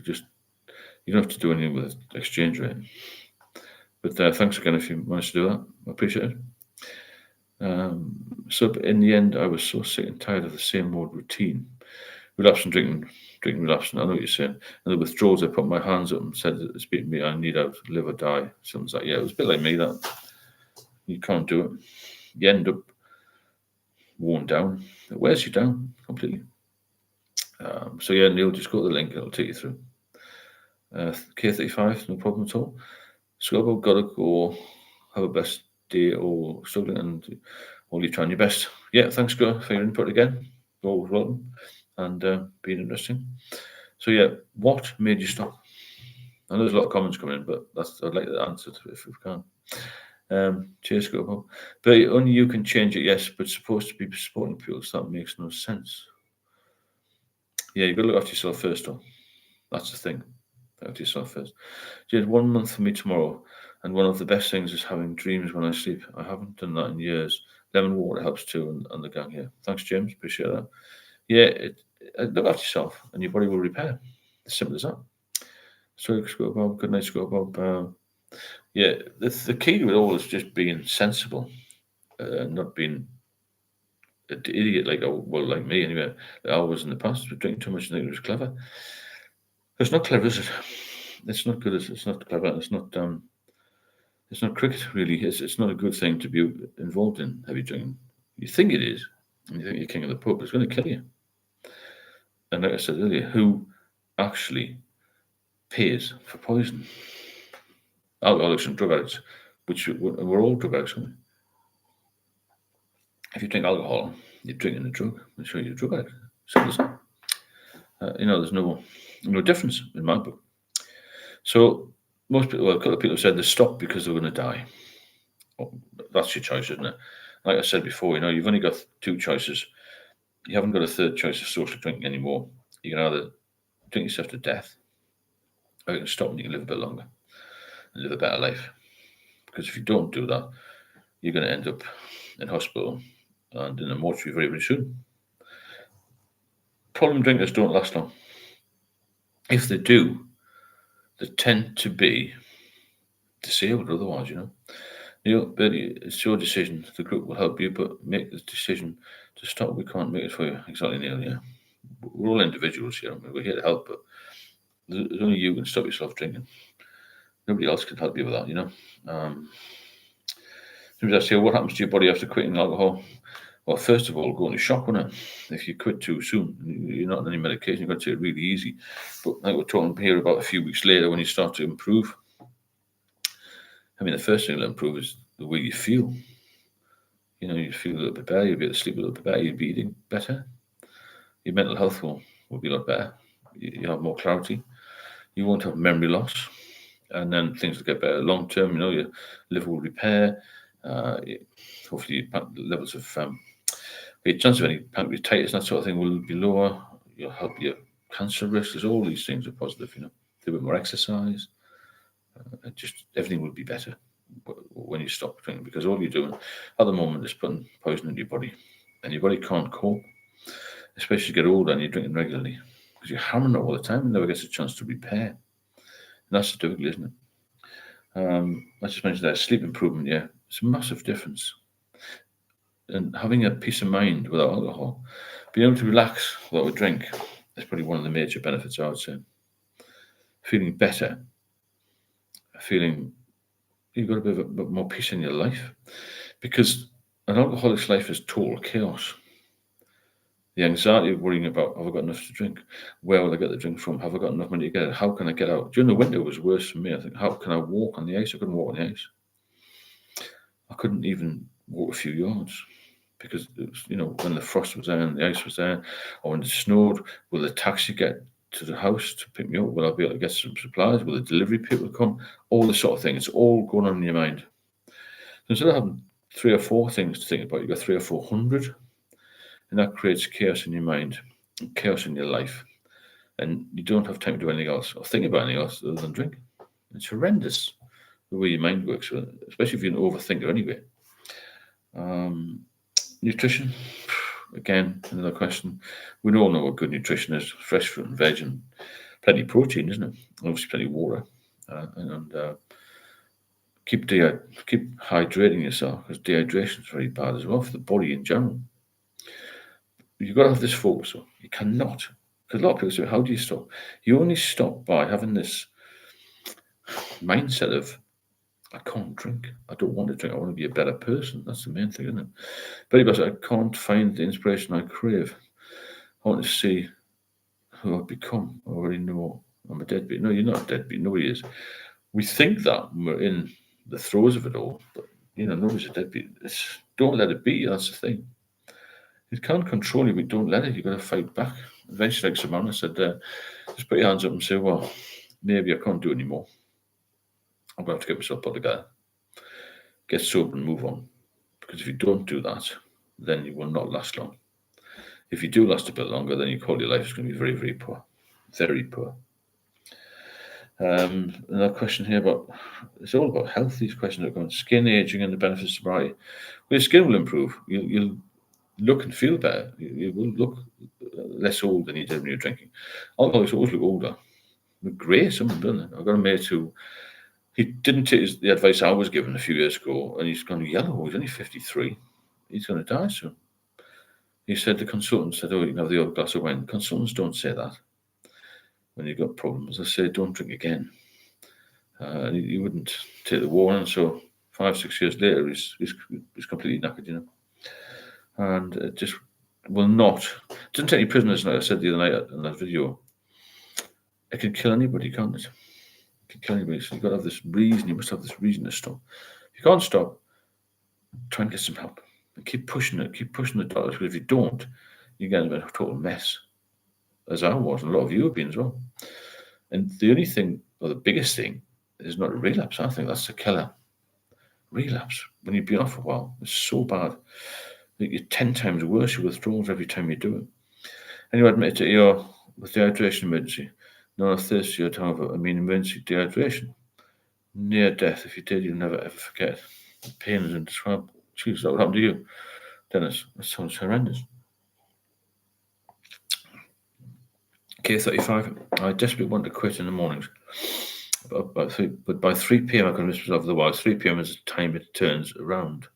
You don't have to do anything with exchange rate. But thanks again if you managed to do that. I appreciate it. So in the end, I was so sick and tired of the same old routine. Relapsing, drinking, relapsing. I know what you're saying. And the withdrawals, I put my hands up and said, it's beating me. I need out, live or die. Something's like, yeah, it was a bit like me, that. You can't do it. You end up worn down. It wears you down completely. So yeah, Neil, just go to the link and it'll take you through. K35, no problem at all. Scoreboard, gotta go. Have a best day or struggling and only trying your best. Yeah, thanks, Go, for your input again. Always welcome and being interesting. So yeah, what made you stop? I know there's a lot of comments coming in, but I'd like to answer if we can. Cheers, Scoreboard. But only you can change it, yes, but it's supposed to be supporting people, so that makes no sense. Yeah, you've got to look after yourself first, though. That's the thing. Look after yourself first. Just 1 month for me tomorrow, and one of the best things is having dreams when I sleep. I haven't done that in years. Lemon water helps too, and the gang here. Thanks, James. Appreciate that. Yeah, look after yourself, and your body will repair. As simple as that. So, Scott Bob. Good night, Scott Bob. Yeah, the key to it all is just being sensible, not being an idiot like me anyway. Like I was in the past, with drinking too much and thinking it was clever. It's not clever, is it? It's not good. It's not clever. It's not. It's not cricket, really. It's not a good thing to be involved in heavy drinking. You think it is, and you think you're king of the pub, but it's going to kill you. And like I said earlier, who actually pays for poison? Alcoholics and drug addicts, which we're all drug addicts, aren't we? If you drink alcohol, you're drinking a drug. I'm sure you're a drug addict. Simple as that. There's no difference in my book. So most people, a couple of people have said they stop because they're going to die. Well, that's your choice, isn't it? Like I said before, you've only got two choices. You haven't got a third choice of social drinking anymore. You can either drink yourself to death, or you can stop and you can live a bit longer and live a better life. Because if you don't do that, you're going to end up in hospital and in a mortuary very, very soon. Problem drinkers don't last long. If they do, they tend to be disabled otherwise, but it's your decision. The group will help you, but make the decision to stop. We can't make it for you. Exactly, Neil, yeah. We're all individuals here. We're here to help, but there's only you can stop yourself drinking. Nobody else can help you with that, Somebody asked you, what happens to your body after quitting alcohol? Well, first of all, go into shock, wouldn't it? If you quit too soon, you're not on any medication, you've got to take it really easy. But like we're talking here about a few weeks later when you start to improve, the first thing that'll improve is the way you feel. You feel a little bit better, you'll be able to sleep a little bit better, you'll be eating better. Your mental health will be a lot better. You'll have more clarity. You won't have memory loss. And then things will get better long term. Your liver will repair. Hopefully, your levels of your chance of any pancreatitis and that sort of thing will be lower. You'll help your cancer risk. All these things are positive. Do a bit more exercise. Just everything will be better when you stop drinking, because all you're doing at the moment is putting poison in your body, and your body can't cope, especially as you get older and you're drinking regularly, because you're hammering it all the time and never gets a chance to repair. And that's the difficulty, isn't it? I just mentioned that sleep improvement. Yeah, it's a massive difference. And having a peace of mind without alcohol, being able to relax without a drink, is probably one of the major benefits, I would say. Feeling better, feeling you've got a bit more peace in your life, because an alcoholic's life is total chaos. The anxiety of worrying about, have I got enough to drink? Where will I get the drink from? Have I got enough money to get it? How can I get out? During the winter it was worse for me. I think, how can I walk on the ice? I couldn't walk on the ice. I couldn't even walk a few yards, because it was, when the frost was there and the ice was there, or when it snowed, will the taxi get to the house to pick me up? Will I be able to get some supplies? Will the delivery people come? All this sort of thing. It's all going on in your mind. So instead of having 3 or 4 things to think about, you've got 300 or 400, and that creates chaos in your mind, and chaos in your life, and you don't have time to do anything else or think about anything else other than drink. It's horrendous the way your mind works, especially if you're an overthinker anyway. Nutrition, again, another question. We all know what good nutrition is: fresh fruit and veg, and plenty of protein, isn't it? Obviously, plenty of water, and keep hydrating yourself, because dehydration is very bad as well for the body in general. You've got to have this focus. So you cannot, because a lot of people say, "How do you stop?" You only stop by having this mindset of, I can't drink. I don't want to drink. I want to be a better person. That's the main thing, isn't it? Very much, I can't find the inspiration I crave. I want to see who I've become. I already know I'm a deadbeat. No, you're not a deadbeat. Nobody is. We think that we're in the throes of it all, but nobody's a deadbeat. Don't let it be. That's the thing. It can't control you, but don't let it. You've got to fight back. Eventually, like Samantha said, just put your hands up and say, well, maybe I can't do it anymore. I'm going to have to get myself put together, get sober and move on. Because if you don't do that, then you will not last long. If you do last a bit longer, then your quality of life is going to be very, very poor. Very poor. Another question here about, it's all about health, these questions are going, skin aging and the benefits of sobriety. Well, your skin will improve. You'll look and feel better. You will look less old than you did when you were drinking. Alcoholics always look older. They're grey, some of them, don't they? I've got a mate who, he didn't take the advice I was given a few years ago, and he's gone yellow. He's only 53. He's going to die soon. He said, the consultant said, oh, you can have the old glass of wine. Consultants don't say that when you've got problems. They say, don't drink again. And he wouldn't take the warning, so 5-6 years later, he's completely knackered, And it just will not. It doesn't take any prisoners, like I said the other night in that video. It can kill anybody, can't it? It can kill anybody. So you've got to have this reason. You must have this reason to stop. If you can't stop, try and get some help. And keep pushing it. Keep pushing the doctors. Because if you don't, you get into a total mess. As I was, and a lot of you have been as well. And the only thing, or the biggest thing, is not a relapse. I think that's the killer. Relapse. When you've been off for a while, it's so bad. You're 10 times worse your withdrawals every time you do it. And you admit that you're with dehydration emergency. Not a thirsty or however, emergency dehydration. Near death. If you did, you'll never ever forget. The pain is indescribable. Jeez, that would happen to you, Dennis. That sounds horrendous. K35. I desperately want to quit in the mornings. But by 3 p.m. I can miss myself otherwise. 3 p.m. is the time it turns around.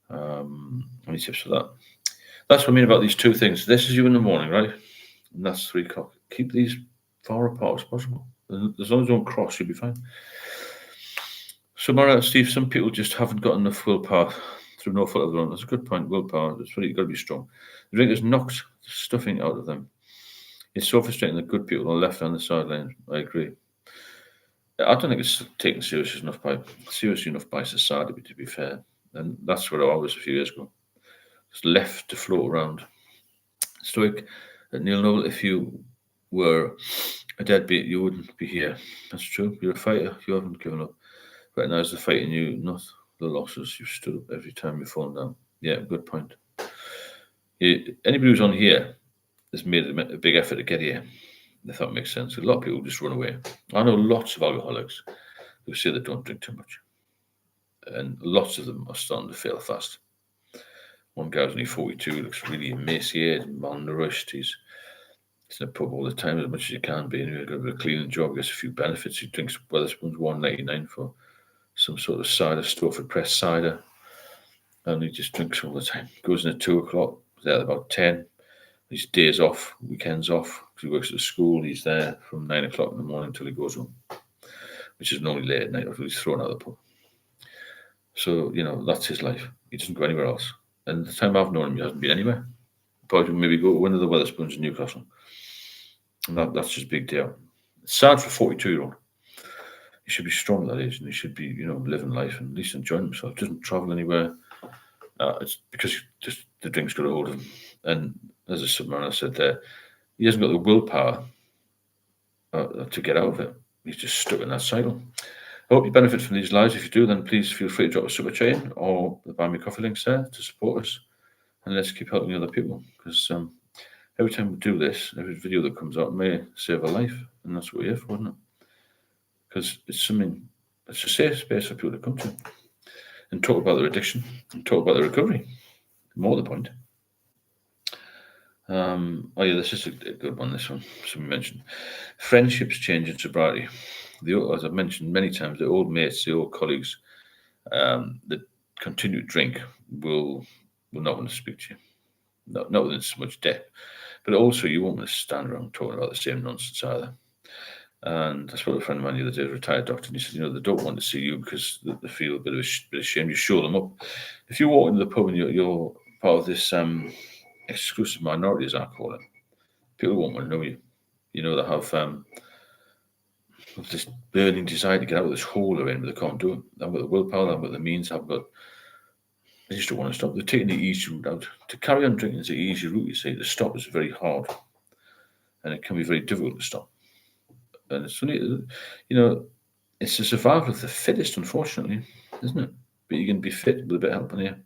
Any tips for that? That's what I mean about these two things. This is you in the morning, right? And that's 3 o'clock. Keep these far apart as possible. As long as you don't cross, you'll be fine. So, Mara, Steve, some people just haven't got enough willpower through no fault of their own. That's a good point. Willpower. That's really got to be strong. The drink has knocked the stuffing out of them. It's so frustrating that good people are left on the sidelines. I agree. I don't think it's taken seriously enough by society, to be fair. And that's where I was a few years ago. Just left to float around. Stoic, Neil Noble, if you were a deadbeat, you wouldn't be here. That's true. You're a fighter. You haven't given up. Recognise the fight in you, not the losses. You've stood up every time you've fallen down. Yeah, good point. Anybody who's on here has made a big effort to get here, if that makes sense. A lot of people just run away. I know lots of alcoholics who say they don't drink too much. And lots of them are starting to fail fast. One guy's only 42, looks really emaciated, malnourished. He's in a pub all the time as much as he can be. And he's got a cleaning job, gets a few benefits. He drinks Wetherspoon's $1.99 for some sort of cider, Stowford pressed cider. And he just drinks all the time. Goes in at 2 o'clock, there at about 10. His days off, weekends off, because he works at a school. He's there from 9 o'clock in the morning until he goes home, which is normally late at night after he's thrown out of the pub. So, that's his life. He doesn't go anywhere else. And the time I've known him, he hasn't been anywhere. Probably maybe go to one of the Wetherspoons in Newcastle. And that's just a big deal. It's sad for a 42-year-old. He should be strong at that age, and he should be, living life and at least enjoying himself. Doesn't travel anywhere. It's because just the drink's got a hold of him. And as a submariner said there, he hasn't got the willpower to get out of it. He's just stuck in that cycle. I hope you benefit from these lives. If you do, then please feel free to drop a super chain or the Buy Me Coffee links there to support us. And let's keep helping other people, because every time we do this, every video that comes out may save a life. And that's what we're here for, isn't it? Because it's a safe space for people to come to and talk about their addiction and talk about their recovery. More the point. This is a good one, this one. Somebody mentioned. Friendships change in sobriety. As I've mentioned many times, the old mates, the old colleagues that continue to drink will not want to speak to you. Not with so much depth. But also you won't want to stand around talking about the same nonsense either. And I spoke to a friend of mine the other day, a retired doctor, and he said, they don't want to see you because they feel a bit of shame. You show them up. If you walk into the pub and you're part of this exclusive minority, as I call it, people won't want to know you. They have of this burning desire to get out of this hole they're in, but they can't do it. They've got the willpower, they've got the means, they just don't want to stop. They're taking the easy route out. To carry on drinking is the easy route, you see. The stop is very hard, and it can be very difficult to stop. And it's only, it's the survival of the fittest, unfortunately, isn't it? But you can be fit with a bit of help in here.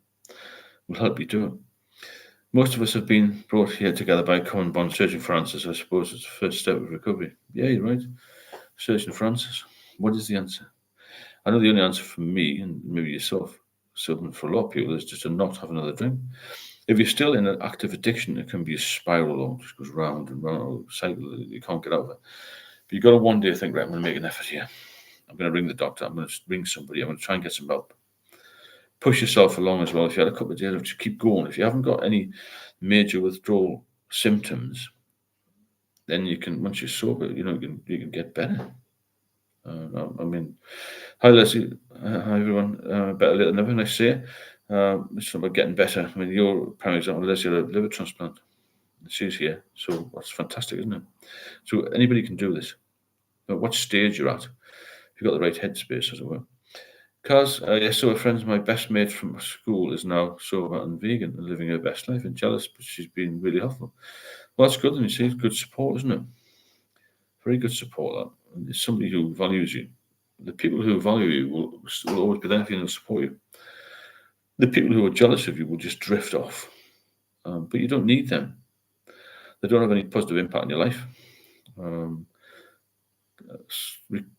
Will help you do it. Most of us have been brought here together by a common bond, searching for answers. I suppose it's the first step of recovery. Yeah, you're right. Searching for answers. What is the answer? I know the only answer for me, and maybe yourself, certainly for a lot of people, is just to not have another drink. If you're still in an active addiction, it can be a spiral, or just goes round and round, or cycle. You can't get out of it. But you've got to one day think, right, I'm going to make an effort here. I'm going to ring the doctor. I'm going to ring somebody. I'm going to try and get some help. Push yourself along as well. If you had a couple of days, just keep going. If you haven't got any major withdrawal symptoms, then you can, once you're sober, you can get better. Hi Leslie, hi everyone. Better late than never, nice to see you. It's not about getting better. I mean, your prime example, Leslie, had a liver transplant. She's here, so that's fantastic, isn't it? So anybody can do this. At what stage you're at, if you've got the right headspace, as it were. Because, yes, so a friend, my best mate from school, is now sober and vegan and living her best life, and jealous, but she's been really helpful. Well, that's good, and you see, it's good support, isn't it? Very good support, that. And it's somebody who values you. The people who value you will always be there for you and support you. The people who are jealous of you will just drift off. But you don't need them. They don't have any positive impact on your life.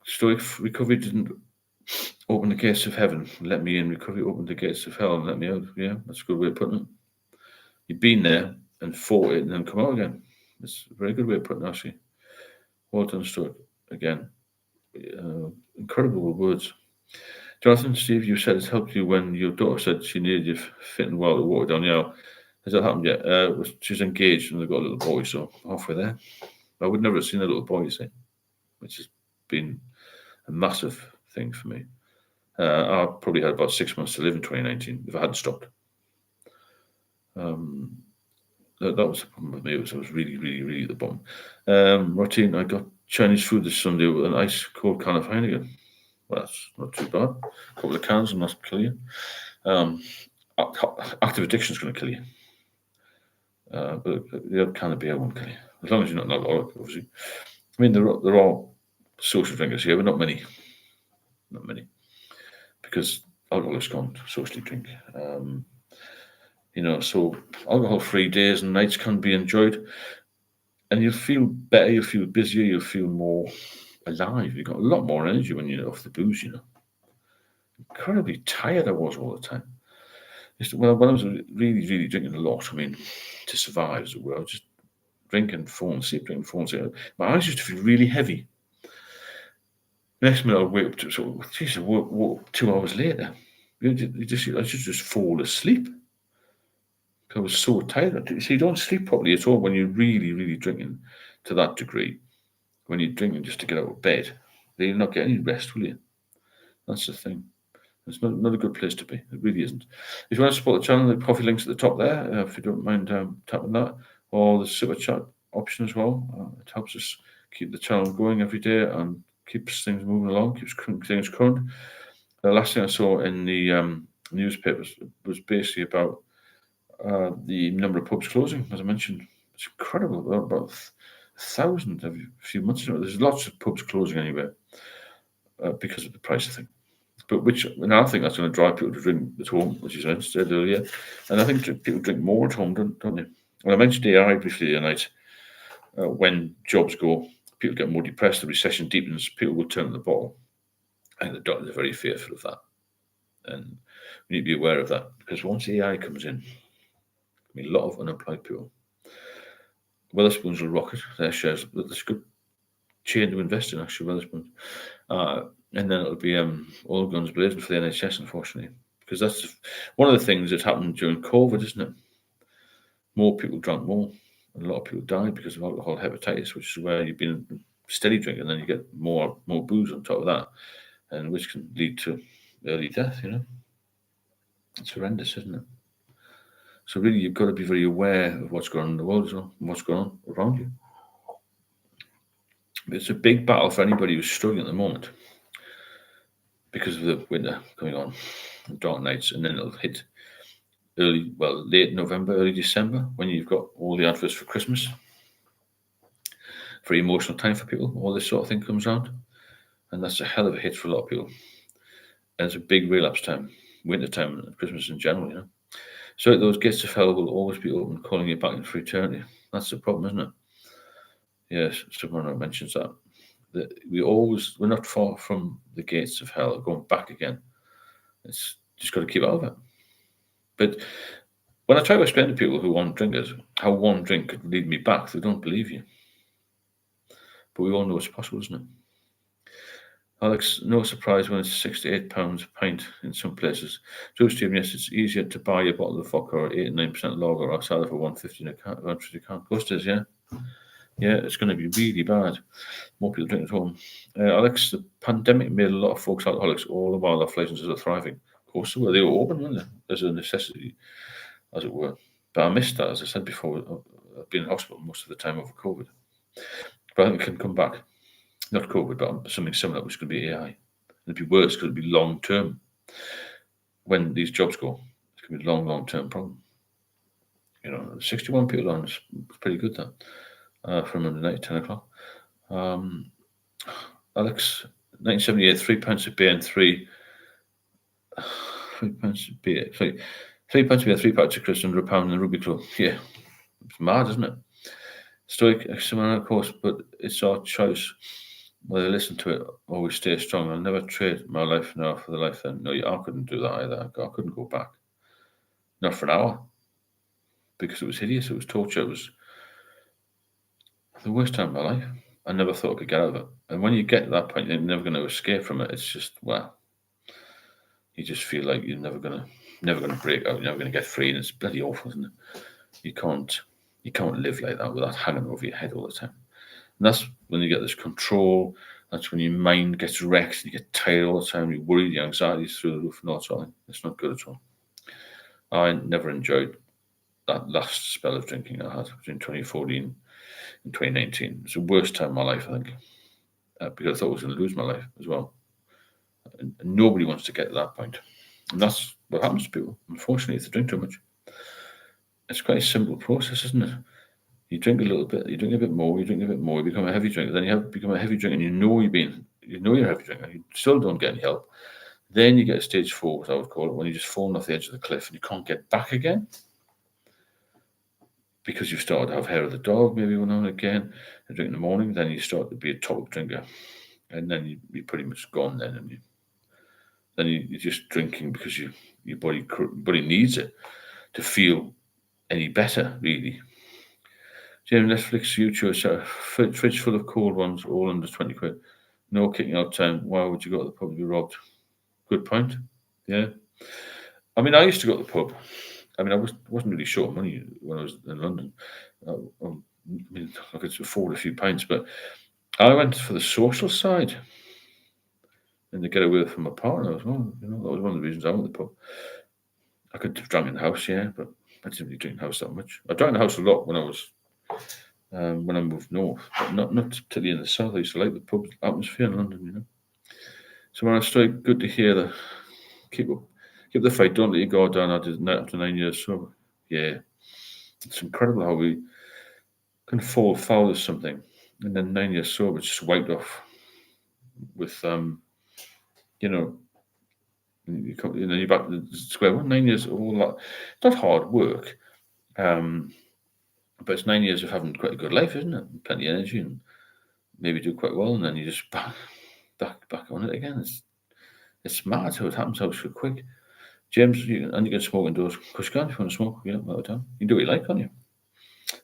Stoic recovery didn't open the gates of heaven, let me in. Recovery opened the gates of hell and let me out. Yeah, that's a good way of putting it. You've been there and fought it and then come out again. It's a very good way of putting it, actually. Well done, Stoic. Again, incredible words. Jonathan, Steve, you said it's helped you when your daughter said she needed you fit and well to walk down the aisle. Has that happened yet? She's engaged and they've got a little boy, so halfway there. I would never have seen a little boy, you see, which has been a massive thing for me. I probably had about 6 months to live in 2019 if I hadn't stopped. That was the problem with me. I was really, really, really at the bottom. Routine, I got Chinese food this Sunday with an ice cold can of Heineken. Well, that's not too bad. A couple of cans and that's kill you. Active addiction is going to kill you. But the other can of beer won't kill you. As long as you're not an alcoholic, obviously. I mean, there are social drinkers here, but not many. Not many. Because alcoholics can't socially drink. So alcohol-free days and nights can be enjoyed. And you'll feel better, you'll feel busier, you'll feel more alive. You've got a lot more energy when you're off the booze, Incredibly tired I was all the time. When I was really, really drinking a lot, to survive, as it were, I was just drinking, falling asleep, drinking, falling asleep. My eyes used to feel really heavy. Next minute, I'd wake up to I woke 2 hours later. I just fall asleep. I was so tired. So you don't sleep properly at all when you're really, really drinking to that degree. When you're drinking just to get out of bed, then you'll not get any rest, will you? That's the thing. It's not a good place to be. It really isn't. If you want to support the channel, the coffee link's at the top there. If you don't mind tapping that, or the super chat option as well. It helps us keep the channel going every day and keeps things moving along, keeps things current. The last thing I saw in the newspapers was basically about the number of pubs closing. As I mentioned, it's incredible. About 1,000 a few months ago. There's lots of pubs closing anywhere because of the price of things. But and I think that's going to drive people to drink at home, which is I said earlier. And I think people drink more at home, don't they? And I mentioned AI briefly the other night. When jobs go, people get more depressed, the recession deepens, people will turn to the bottle. I think the doctors are very fearful of that. And we need to be aware of that because once AI comes in, a lot of unemployed people. Wetherspoons will rocket their shares. That's a good chain to invest in, actually, Wetherspoons. And then it'll be all guns blazing for the NHS, unfortunately, because that's one of the things that happened during COVID, isn't it? More people drank more, and a lot of people died because of alcohol hepatitis, which is where you've been steady drinking, and then you get more booze on top of that, and which can lead to early death. It's horrendous, isn't it? So really, you've got to be very aware of what's going on in the world as well, and what's going on around you. It's a big battle for anybody who's struggling at the moment because of the winter coming on, the dark nights, and then it'll hit late November, early December, when you've got all the adverts for Christmas. Very emotional time for people. All this sort of thing comes around, and that's a hell of a hit for a lot of people. And it's a big relapse time, winter time, Christmas in general. So those gates of hell will always be open, calling you back in for eternity. That's the problem, isn't it? Yes, someone mentions that. We're not far from the gates of hell, going back again. It's just got to keep out of it. But when I try to explain to people who aren't drinkers how one drink could lead me back, they don't believe you. But we all know it's possible, isn't it? Alex, no surprise when it's £68 a pint in some places. Joe Stephen, yes, it's easier to buy a bottle of vodka or 8 and 9% lager or sell it for 150 in a can. Of course it is, yeah. Yeah, it's going to be really bad. More people drink at home. Alex, the pandemic made a lot of folks alcoholics, all the while their licenses are thriving. Of course they were. They were open, weren't they? As a necessity, as it were. But I missed that, as I said before. I've been in hospital most of the time over COVID. But I think it can come back. Not COVID, but something similar, which could be AI. It'd be worse because it'd be long term. When these jobs go, it's going to be a long term problem. 61 people on is pretty good, that, from Monday night, 10 o'clock. Alex, 1978, £3 a beer and £3 a beer. £3 a beer, £3 of Chris, £100 in the Ruby Club. Yeah, it's mad, isn't it? Stoic, similar, of course, but it's our choice. Whether I listen to it, always stay strong. I'll never trade my life now for the life then. No, I couldn't do that either. I couldn't go back. Not for an hour. Because it was hideous. It was torture. It was the worst time of my life. I never thought I could get out of it. And when you get to that point, you're never going to escape from it. It's just, you just feel like you're never going to break out. You're never going to get free. And it's bloody awful, isn't it? You can't live like that without hanging over your head all the time. And that's when you get this control. That's when your mind gets wrecked and you get tired all the time. You're worried, your anxiety's through the roof and all that sort of thing. It's not good at all. I never enjoyed that last spell of drinking I had between 2014 and 2019. It's the worst time of my life, I think, because I thought I was going to lose my life as well. And nobody wants to get to that point. And that's what happens to people, unfortunately, if they drink too much. It's quite a simple process, isn't it? You drink a little bit, you drink a bit more, you drink a bit more, you become a heavy drinker. Then you become a heavy drinker, and you know you're a heavy drinker. You still don't get any help. Then you get a stage 4, as I would call it, when you're just falling off the edge of the cliff and you can't get back again because you've started to have hair of the dog, maybe one now and again, and drink in the morning. Then you start to be a top drinker, and then you're pretty much gone. Then you're just drinking because your body needs it to feel any better, really. James, Netflix, YouTube, fridge full of cold ones, all under 20 quid. No kicking out time. Why would you go to the pub to be robbed? Good point. Yeah. I mean, I used to go to the pub. I mean, I wasn't really short of money when I was in London. I mean, I could afford a few pints, but I went for the social side and to get away from my partner as well. That was one of the reasons I went to the pub. I could have drunk in the house, yeah, but I didn't really drink in the house that much. I drank in the house a lot when I moved north, but not particularly in the south. I used to like the pub atmosphere in London, So when I started, good to hear that. Keep the fight. Don't let your guard down. I did that after 9 years sober. Yeah, it's incredible how we can fall foul of something, and then 9 years sober, it's just wiped off with you're back to the square one. 9 years, all that. It's not hard work. But it's 9 years of having quite a good life, isn't it? Plenty of energy and maybe do quite well, and then you just back on it again. It's mad how it happens so quick. James, you can smoke indoors. Of course you can if you want to smoke, all the time. You can do what you like, can't you?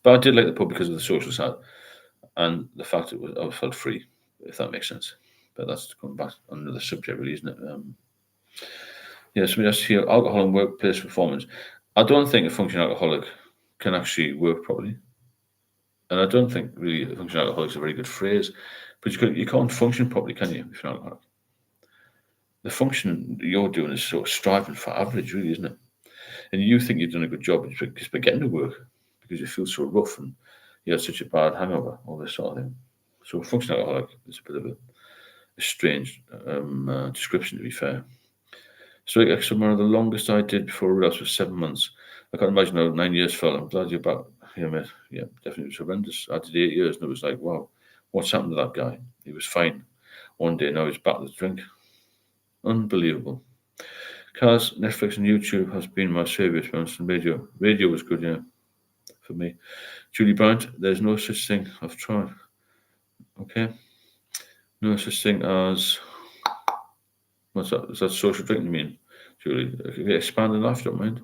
But I did like the pub because of the social side and the fact I felt free, if that makes sense. But that's coming back on another subject, really, isn't it? Somebody has to hear alcohol and workplace performance. I don't think a functioning alcoholic can actually work properly. And I don't think really a functioning alcoholic is a very good phrase, but you can't function properly, can you, if you're an alcoholic? The function you're doing is sort of striving for average, really, isn't it? And you think you've done a good job just by getting to work because you feel so rough and you had such a bad hangover, all this sort of thing. So functional alcoholic is a bit of a strange description, to be fair. So XMR, the longest I did before relapse was 7 months. I can't imagine how 9 years felt. I'm glad you're back here, mate. Yeah, definitely was horrendous. I did 8 years and it was like, wow, what's happened to that guy? He was fine. One day now he's back to the drink. Unbelievable. Cars, Netflix and YouTube has been my saviour experience, and radio was good, yeah, for me. Julie Bryant, there's no such thing. I've tried. Okay. No such thing as, what's that? Is that social drinking, you mean, Julie? Can you expand on that if you don't mind?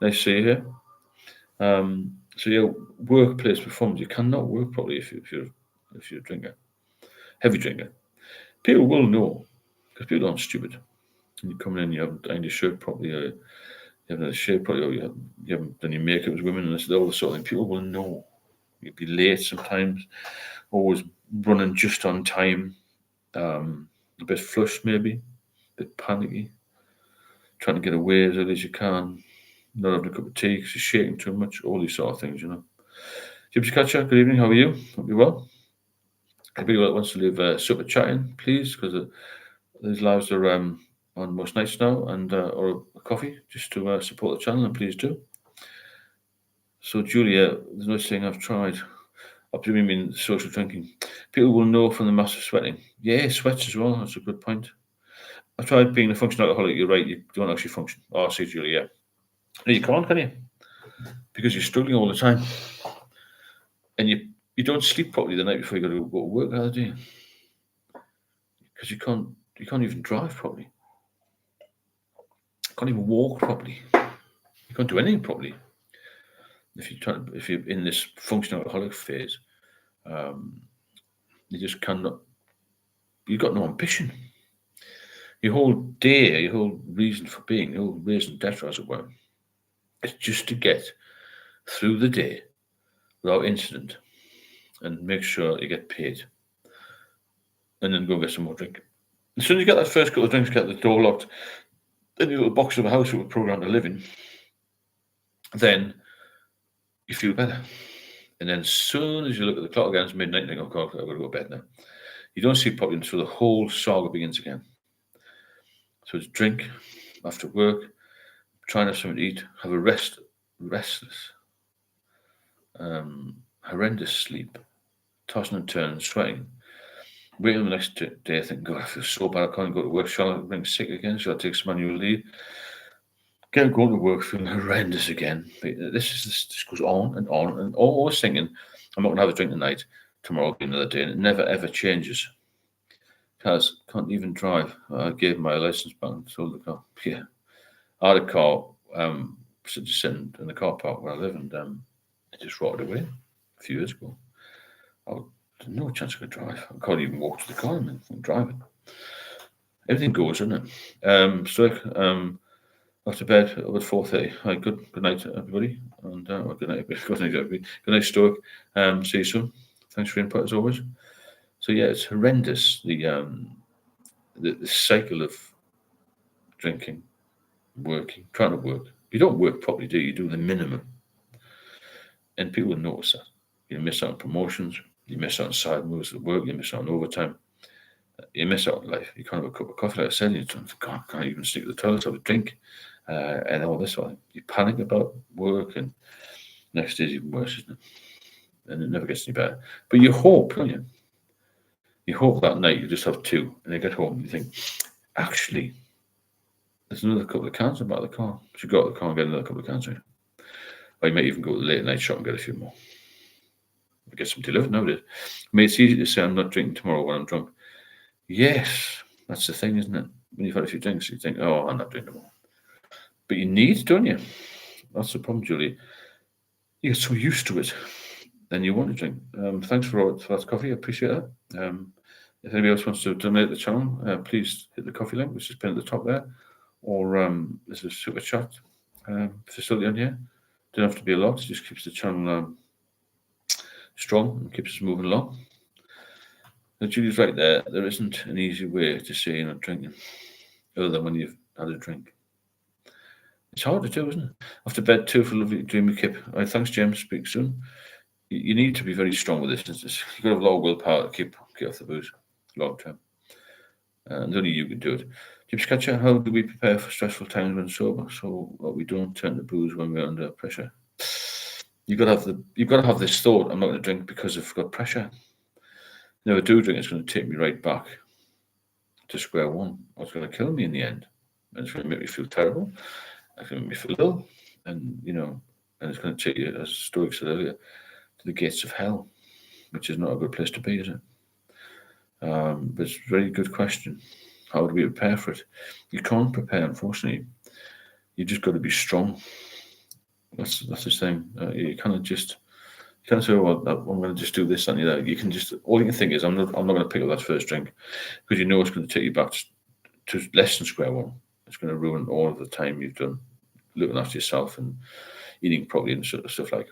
Nice to see you here. So yeah, workplace performance. You cannot work properly if you're a drinker, heavy drinker. People will know because people aren't stupid. And you come in, you haven't ironed your shirt properly, or you haven't had a shave properly, or you haven't done your makeup as women, and this all the sort of thing. People will know. You'll be late sometimes, always running just on time, a bit flushed maybe, a bit panicky, trying to get away as early as you can, not having a cup of tea because you're shaking too much, all these sort of things, Gypsy Catcher, good evening, how are you? Hope you're well. Anybody that wants to leave a super chatting, please, because these lives are on most nights now, and or a coffee just to support the channel, and please do. So, Julia, there's no saying I've tried. I presume you mean social drinking. People will know from the massive sweating. Yeah, sweats as well. That's a good point. I've tried being a functional alcoholic. You're right. You don't actually function. Oh, see, Julia. Yeah. No, you can't, can you? Because you're struggling all the time, and you don't sleep properly the night before you got to go to work, either, do you? Because you can't even drive properly. You can't even walk properly. You can't do anything properly. If you're in this functional alcoholic phase, you just cannot. You've got no ambition. Your whole day, your whole reason for being, your whole raison d'etre, as it were, is just to get through the day without incident and make sure you get paid, and then go get some more drink. As soon as you get that first couple of drinks, get the door locked, then your little box of a house with a program to live in, then you feel better. And then as soon as you look at the clock again, it's midnight, and you think, oh, God, I've got to go to bed now. You don't sleep properly until the whole saga begins again. So it's drink after work, try and have something to eat, have a restless, horrendous sleep, tossing and turning, sweating. Wait until the next day, think, God, I feel so bad, I can't go to work. Shall I ring sick again? Shall I take some annual leave? Get going to work, feeling horrendous again. This goes on and on, and always thinking, I'm not going to have a drink tonight. Tomorrow will be another day, and it never ever changes. Cars can't even drive. I gave my license back and sold the car. Yeah, I had a car just sitting in the car park where I live, and it just rotted away a few years ago. I had no chance I could drive. I can't even walk to the car and drive it. Everything goes, doesn't it? Off to bed at 4:30. Hi, good night, everybody, and good night, everybody. Good night, Stoic. See you soon. Thanks for your input as always. So yeah, it's horrendous the cycle of drinking, working, trying to work. You don't work properly, do you? You do the minimum, and people will notice that. You miss out on promotions, you miss out on side moves at work, you miss out on overtime, you miss out on life. You can't have a cup of coffee, like I said, you can't even stick to the toilet, have a drink, and all this sort of thing. You panic about work, and next day's even worse, isn't it? And it never gets any better. But you hope, don't you? You hope that night you just have two, and you get home and you think, actually, there's another couple of cans in the back of the car. So you go out of the car and get another couple of cans in. Or you might even go to the late night shop and get a few more. Get some delivered nowadays. I mean, it's easy to say I'm not drinking tomorrow when I'm drunk. Yes, that's the thing, isn't it? When you've had a few drinks, you think, oh, I'm not drinking tomorrow. But you need, don't you? That's the problem, Julie. You get so used to it, then you want to drink. Thanks for that coffee. I appreciate that. If anybody else wants to donate to the channel, please hit the coffee link, which is pinned at the top there. Or there's a super chat facility on here. Don't have to be a lot. It just keeps the channel strong and keeps us moving along. Now, Julie's right there. There isn't an easy way to say you're not drinking, other than when you've had a drink. It's hard to do, isn't it? After bed too for lovely dreamy Kip. All right, thanks, James. Speak soon. You need to be very strong with this. You've got to have a lot of willpower to keep get off the booze long term. And only you can do it. Jim Sketcher, how do we prepare for stressful times when sober so that we don't turn to booze when we're under pressure? You've got to have this thought: I'm not going to drink because I've got pressure. If I do drink, it's going to take me right back to square one. It's going to kill me in the end, and it's going to make me feel terrible. It's going to make me feel ill, and and it's going to take you, as Stoic said earlier, to the gates of hell, which is not a good place to be, is it? But it's a very good question. How do we prepare for it? You can't prepare, unfortunately. You just got to be strong. That's the thing. You can't say, "Well, I'm going to just do this," and you can just. All you can think is, "I'm not going to pick up that first drink," because you know it's going to take you back to less than square one. It's going to ruin all of the time you've done looking after yourself and eating properly and stuff like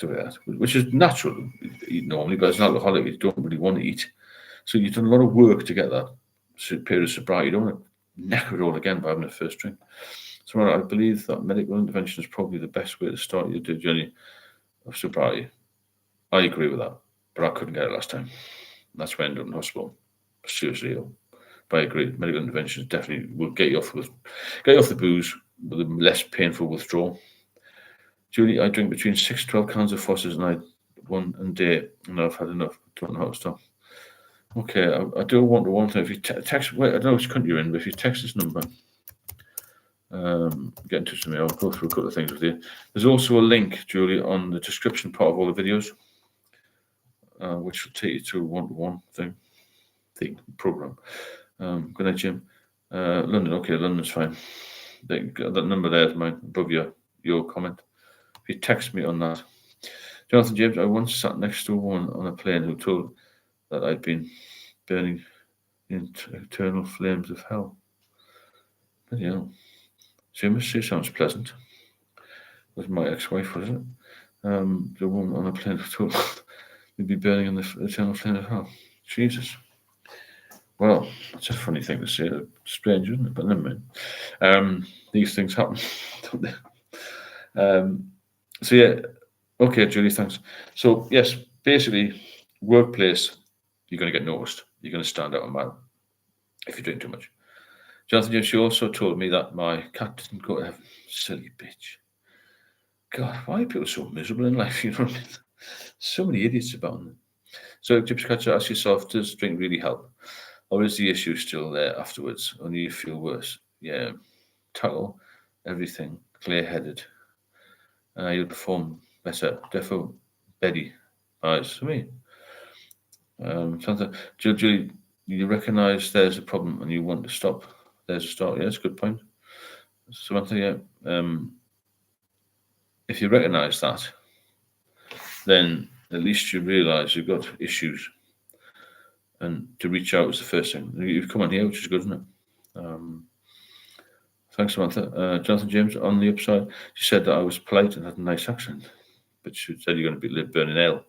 that, which is natural to eat normally. But as an alcoholic, you don't really want to eat, so you've done a lot of work to get that period of sobriety. You don't want to knacker it all again by having a first drink. So I believe that medical intervention is probably the best way to start your journey of sobriety. I agree with that, but I couldn't get it last time. That's why I ended up in hospital, seriously ill. But I agree, medical interventions definitely will get you off the booze with a less painful withdrawal. Julie, I drink between 6 to 12 cans of Foster's a night, one a day, and I've had enough. Don't know how to stop. Okay, I do want to one thing. If you text, I don't know which country you're in, but if you text this number, get in touch with me. I'll go through a couple of things with you. There's also a link, Julie, on the description part of all the videos, which will take you to a one-to-one thing program. Good night, Jim. London, okay, London's fine. That number there is mine above your comment. If you text me on that. Jonathan James, I once sat next to a woman on a plane who told that I'd been burning in eternal flames of hell. Bloody hell. She sounds pleasant. It was my ex-wife, was it? The woman on a plane who told you'd be burning in the eternal flame of hell. Jesus. Well, that's a funny thing to say. Strange, isn't it? But never mind. These things happen, don't they? So yeah, okay, Julie, thanks. So yes, basically, workplace, you're going to get noticed. You're going to stand out a mile if you drink too much. Jonathan, she also told me that my cat didn't go to heaven. Silly bitch. God, why are people so miserable in life? You know what I mean? So many idiots about them. So, Gypsy Catcher, ask yourself, does drink really help? Or is the issue still there afterwards? Only you feel worse? Yeah. Tackle everything clear-headed. You'll perform better. Defo Betty. Eyes for me. Julie, you recognise there's a problem and you want to stop. There's a start. Yeah, that's a good point. Samantha, yeah. If you recognise that, then at least you realise you've got issues. And to reach out is the first thing. You've come on here, which is good, isn't it? Thanks, Samantha. Jonathan James, on the upside, she said that I was polite and had a nice accent, but she said you're going to be burning hell.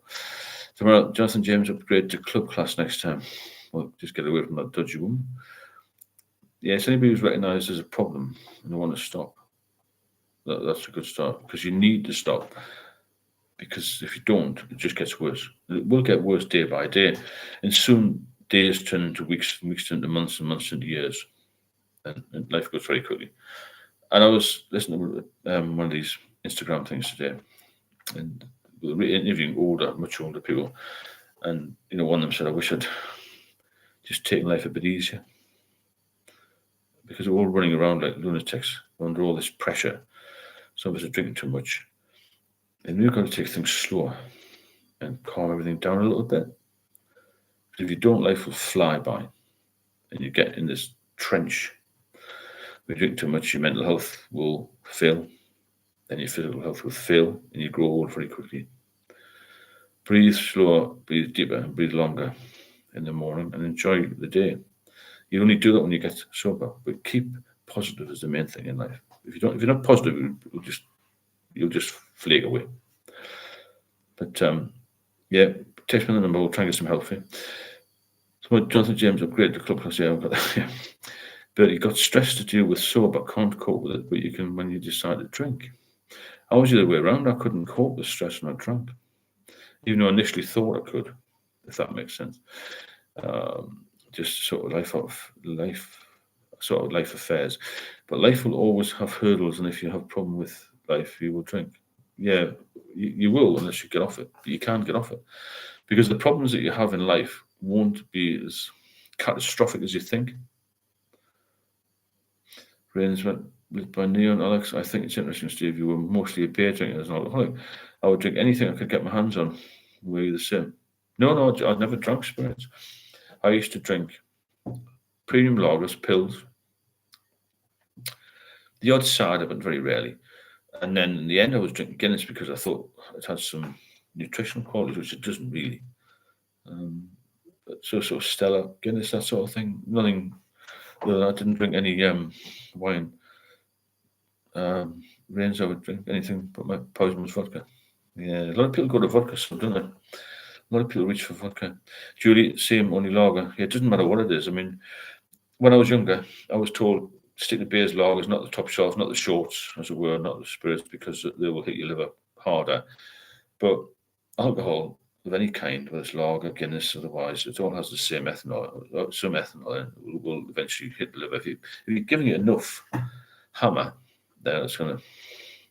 Tomorrow, Jonathan James, upgrade to club class next time. Well, just get away from that dodgy woman. Yes, anybody who's recognised there's a problem and they want to stop, that's a good start, because you need to stop. Because if you don't, it just gets worse. It will get worse day by day. And soon days turn into weeks, and weeks turn into months, and months into years. And life goes very quickly. And I was listening to one of these Instagram things today, and we were interviewing much older people. And, one of them said, I wish I'd just taken life a bit easier. Because we're all running around like lunatics under all this pressure. Some of us are drinking too much. And we've got to take things slower and calm everything down a little bit. But if you don't, life will fly by. And you get in this trench. If you drink too much, your mental health will fail. Then your physical health will fail. And you grow old very quickly. Breathe slower, breathe deeper, breathe longer in the morning. And enjoy the day. You only do that when you get sober. But keep positive is the main thing in life. If you're not positive, you'll just flake away. But yeah, text me the number. We'll try and get some help for you. So Jonathan James, upgrade the club class. Yeah, I've got that. Yeah. But you got stress to deal with sober, can't cope with it, but you can when you decide to drink. I was the other way around. I couldn't cope with stress when I drank, even though I initially thought I could, if that makes sense. just sort of life affairs. But life will always have hurdles, and if you have a problem with life, you will drink. Yeah, you will unless you get off it. But you can't get off it because the problems that you have in life won't be as catastrophic as you think. Rains went by Neon Alex. I think it's interesting, Steve. You were mostly a beer drinker as an alcoholic. I would drink anything I could get my hands on. Were you the same? No, I'd never drunk spirits. I used to drink premium lagers, pills, the odd cider, but very rarely. And then in the end, I was drinking Guinness because I thought it had some nutritional qualities, which it doesn't really. So sort of Stella, Guinness, that sort of thing. Nothing. Well, I didn't drink any wine. Rains, I would drink anything but my poison was vodka. Yeah, a lot of people go to vodka, so don't they? A lot of people reach for vodka. Julie, same, only lager. Yeah, it doesn't matter what it is. I mean, when I was younger, I was told stick to beers, lagers, not the top shelf, not the shorts, as it were, not the spirits, because they will hit your liver harder. But alcohol of any kind, whether it's lager, Guinness, otherwise, it all has the same ethanol. Some ethanol in it will eventually hit the liver. If you're giving it enough hammer, then it's going to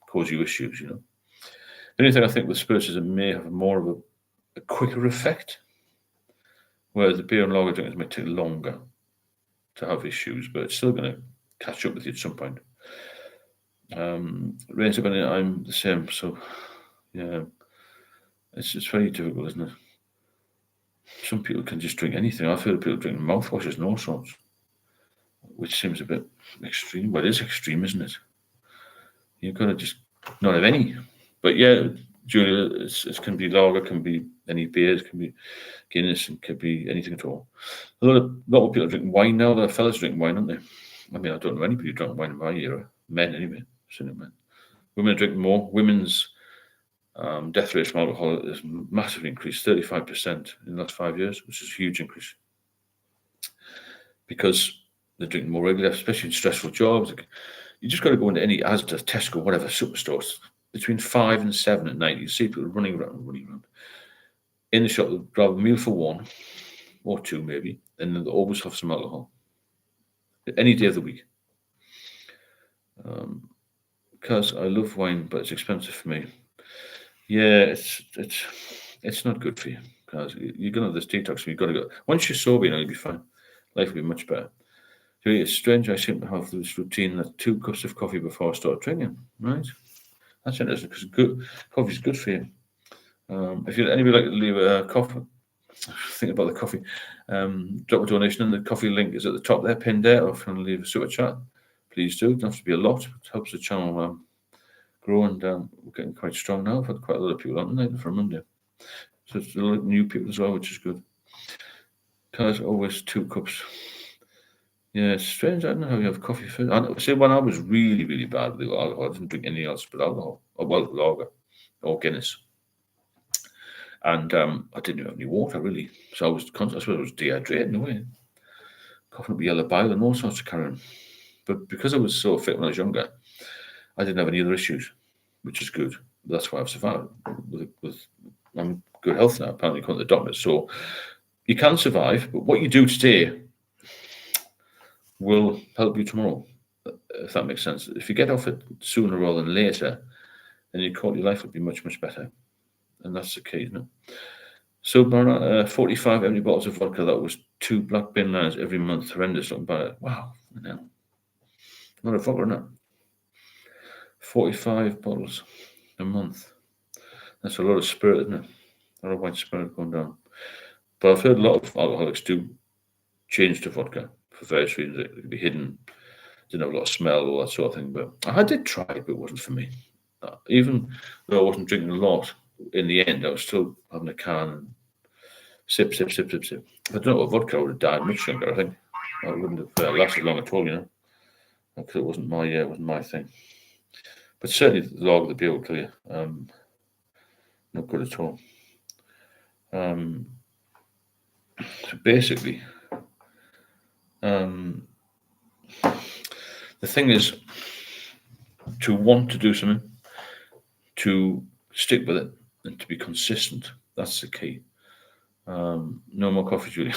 cause you issues, The only thing I think with spirits is it may have more of a quicker effect, whereas the beer and lager drinkers may take longer to have issues, but it's still going to catch up with you at some point. Rains are going I'm the same, so yeah, it's very difficult, isn't it? Some people can just drink anything. I've heard of people drinking mouthwashes and all sorts, which seems a bit extreme. Well, it is extreme, isn't it? You've got to just not have any. But yeah, Julia, it can be lager, can be any beers, can be Guinness, and could be anything at all. A lot of people drink wine now. The fellas drink wine, aren't they? I mean, I don't know anybody who drank wine in my era. Men, anyway. Men. Women drink more. Women's death rate from alcohol has massively increased, 35% in the last 5 years, which is a huge increase. Because they're drinking more regularly, especially in stressful jobs. You just got to go into any Asda, Tesco, whatever, superstores. Between 5 and 7 at night, you see people running around. In the shop, they'll grab a meal for one or two, maybe, and then they'll always have some alcohol. Any day of the week. Because I love wine, but it's expensive for me. Yeah, it's not good for you because you're gonna have this detox. And you've got to go. Once you're sober, you'll be fine. Life will be much better. So it's strange. I seem to have this routine that 2 cups of coffee before I start drinking. Right? That's interesting because coffee is good for you. If you'd anybody like to leave a coffee, think about the coffee. Drop a donation, and the coffee link is at the top there, pinned there. Or if you want to leave a super chat, please do. It doesn't have to be a lot. It helps the channel grow, and we're getting quite strong now. I've had quite a lot of people on tonight for Monday, so it's a lot of new people as well, which is good. Because always 2 cups. Yeah, it's strange. I don't know how you have coffee first. I see, when I was really, really bad with alcohol, I didn't drink anything else but alcohol, or lager, or Guinness. And I didn't have any water, really. So I was conscious. I suppose I was dehydrated in a way. Coughing up yellow bile and all sorts of carrying. But because I was so fit when I was younger, I didn't have any other issues, which is good. That's why I've survived. I'm good health now, apparently, according to the doctors. So you can survive, but what you do today will help you tomorrow, if that makes sense. If you get off it sooner rather than later, then your quality of life will be much, much better. And that's the key, isn't it? So, 45 empty bottles of vodka. That was 2 black bin liners every month. Horrendous looking bad. Wow. A lot of vodka, isn't it? 45 bottles a month. That's a lot of spirit, isn't it? A lot of white spirit going down. But I've heard a lot of alcoholics do change to vodka for various reasons. It could be hidden, didn't have a lot of smell, all that sort of thing. But I did try it, but it wasn't for me. Even though I wasn't drinking a lot, in the end, I was still having a can and sip. If I don't know what vodka, I would have died much younger, I think. I wouldn't have lasted long at all, because it wasn't my thing. But certainly the lager, the beer will kill you. Not good at all. So basically, the thing is to want to do something, to stick with it, and to be consistent. That's the key. No more coffee, Julie.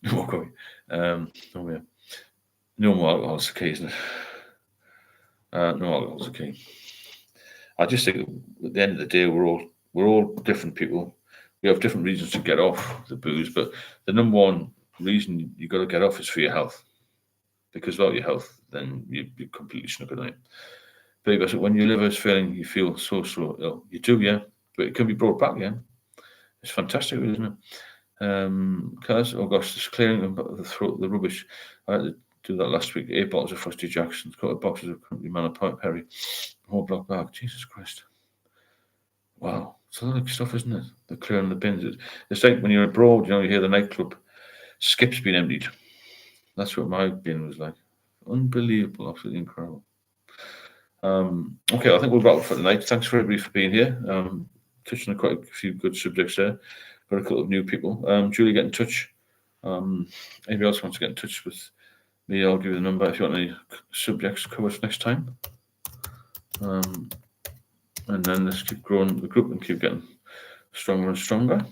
No more coffee. Oh yeah. No more alcohol's the key, isn't it? No alcohol's the key. I just think at the end of the day, we're all different people. We have different reasons to get off the booze, but the number one reason you got to get off is for your health. Because without your health, then you're completely snookered on it. Because when your liver is failing, you feel so ill. You do, yeah, but it can be brought back, yeah. It's fantastic, isn't it? Cars, oh gosh, just clearing the throat, the rubbish. I had to do that last week. 8 bottles of Frosty Jacksons, a couple of boxes of Country Manor Perry, whole block bag. Jesus Christ. Wow. It's a lot of stuff, isn't it? The clearing the bins. It's like when you're abroad, you hear the nightclub skips being emptied. That's what my bin was like. Unbelievable, absolutely incredible. Okay, I think we'll wrap up for tonight. Thanks for everybody for being here. Touching on quite a few good subjects there. Got a couple of new people. Julie, get in touch. Anybody else wants to get in touch with me, I'll give you the number if you want any subjects covered next time. And then let's keep growing the group and keep getting stronger and stronger.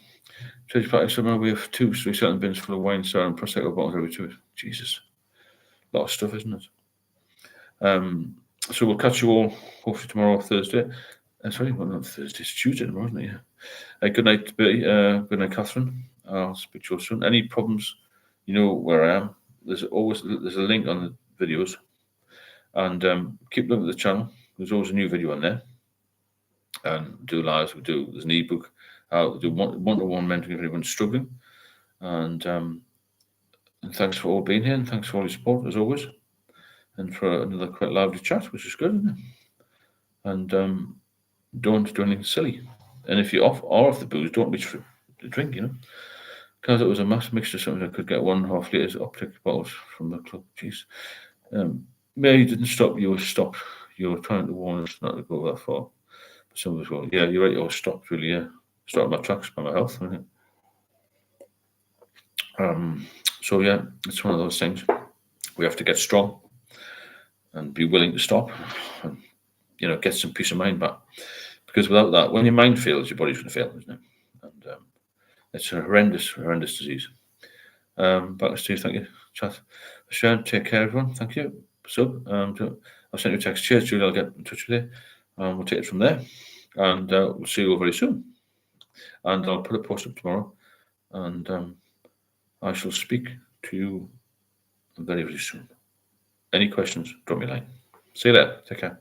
Church party summer, we have 2 recycling bins full of wine, sour, and prosecco bottles every 2. Jesus, a lot of stuff, isn't it? So we'll catch you all hopefully tomorrow, Thursday. Sorry, well, not Thursday, it's Tuesday tomorrow, isn't it? Yeah. Good night, Bertie. Good night, Catherine. I'll speak to you soon. Any problems, you know where I am. There's a link on the videos. And keep looking at the channel. There's always a new video on there. And do lives. There's an ebook. We do one-to-one mentoring if anyone's struggling. And thanks for all being here, and thanks for all your support as always. And for another quite lively chat, which is good, isn't it? And don't do anything silly. And if you're off the booze, don't reach for the drink, Because it was a mass mixture, something I could get 1.5 litres optic bottles from the club. Jeez. Mary didn't stop, you were stopped. You were trying to warn us not to go that far. But some of us go, yeah, you're right, you were stopped, really, yeah. Stopped my tracks by my health, wasn't it? So yeah, it's one of those things. We have to get strong and be willing to stop and, get some peace of mind back. Because without that, when your mind fails, your body's going to fail, isn't it? And it's a horrendous disease. Back to Steve, thank you. Chat. Sharon, take care, everyone. Thank you. So, I'll send you a text. Cheers, Julie. I'll get in touch with you. We'll take it from there. And we'll see you all very soon. And I'll put a post up tomorrow. And I shall speak to you very, very soon. Any questions, drop me a line. See you later. Take care.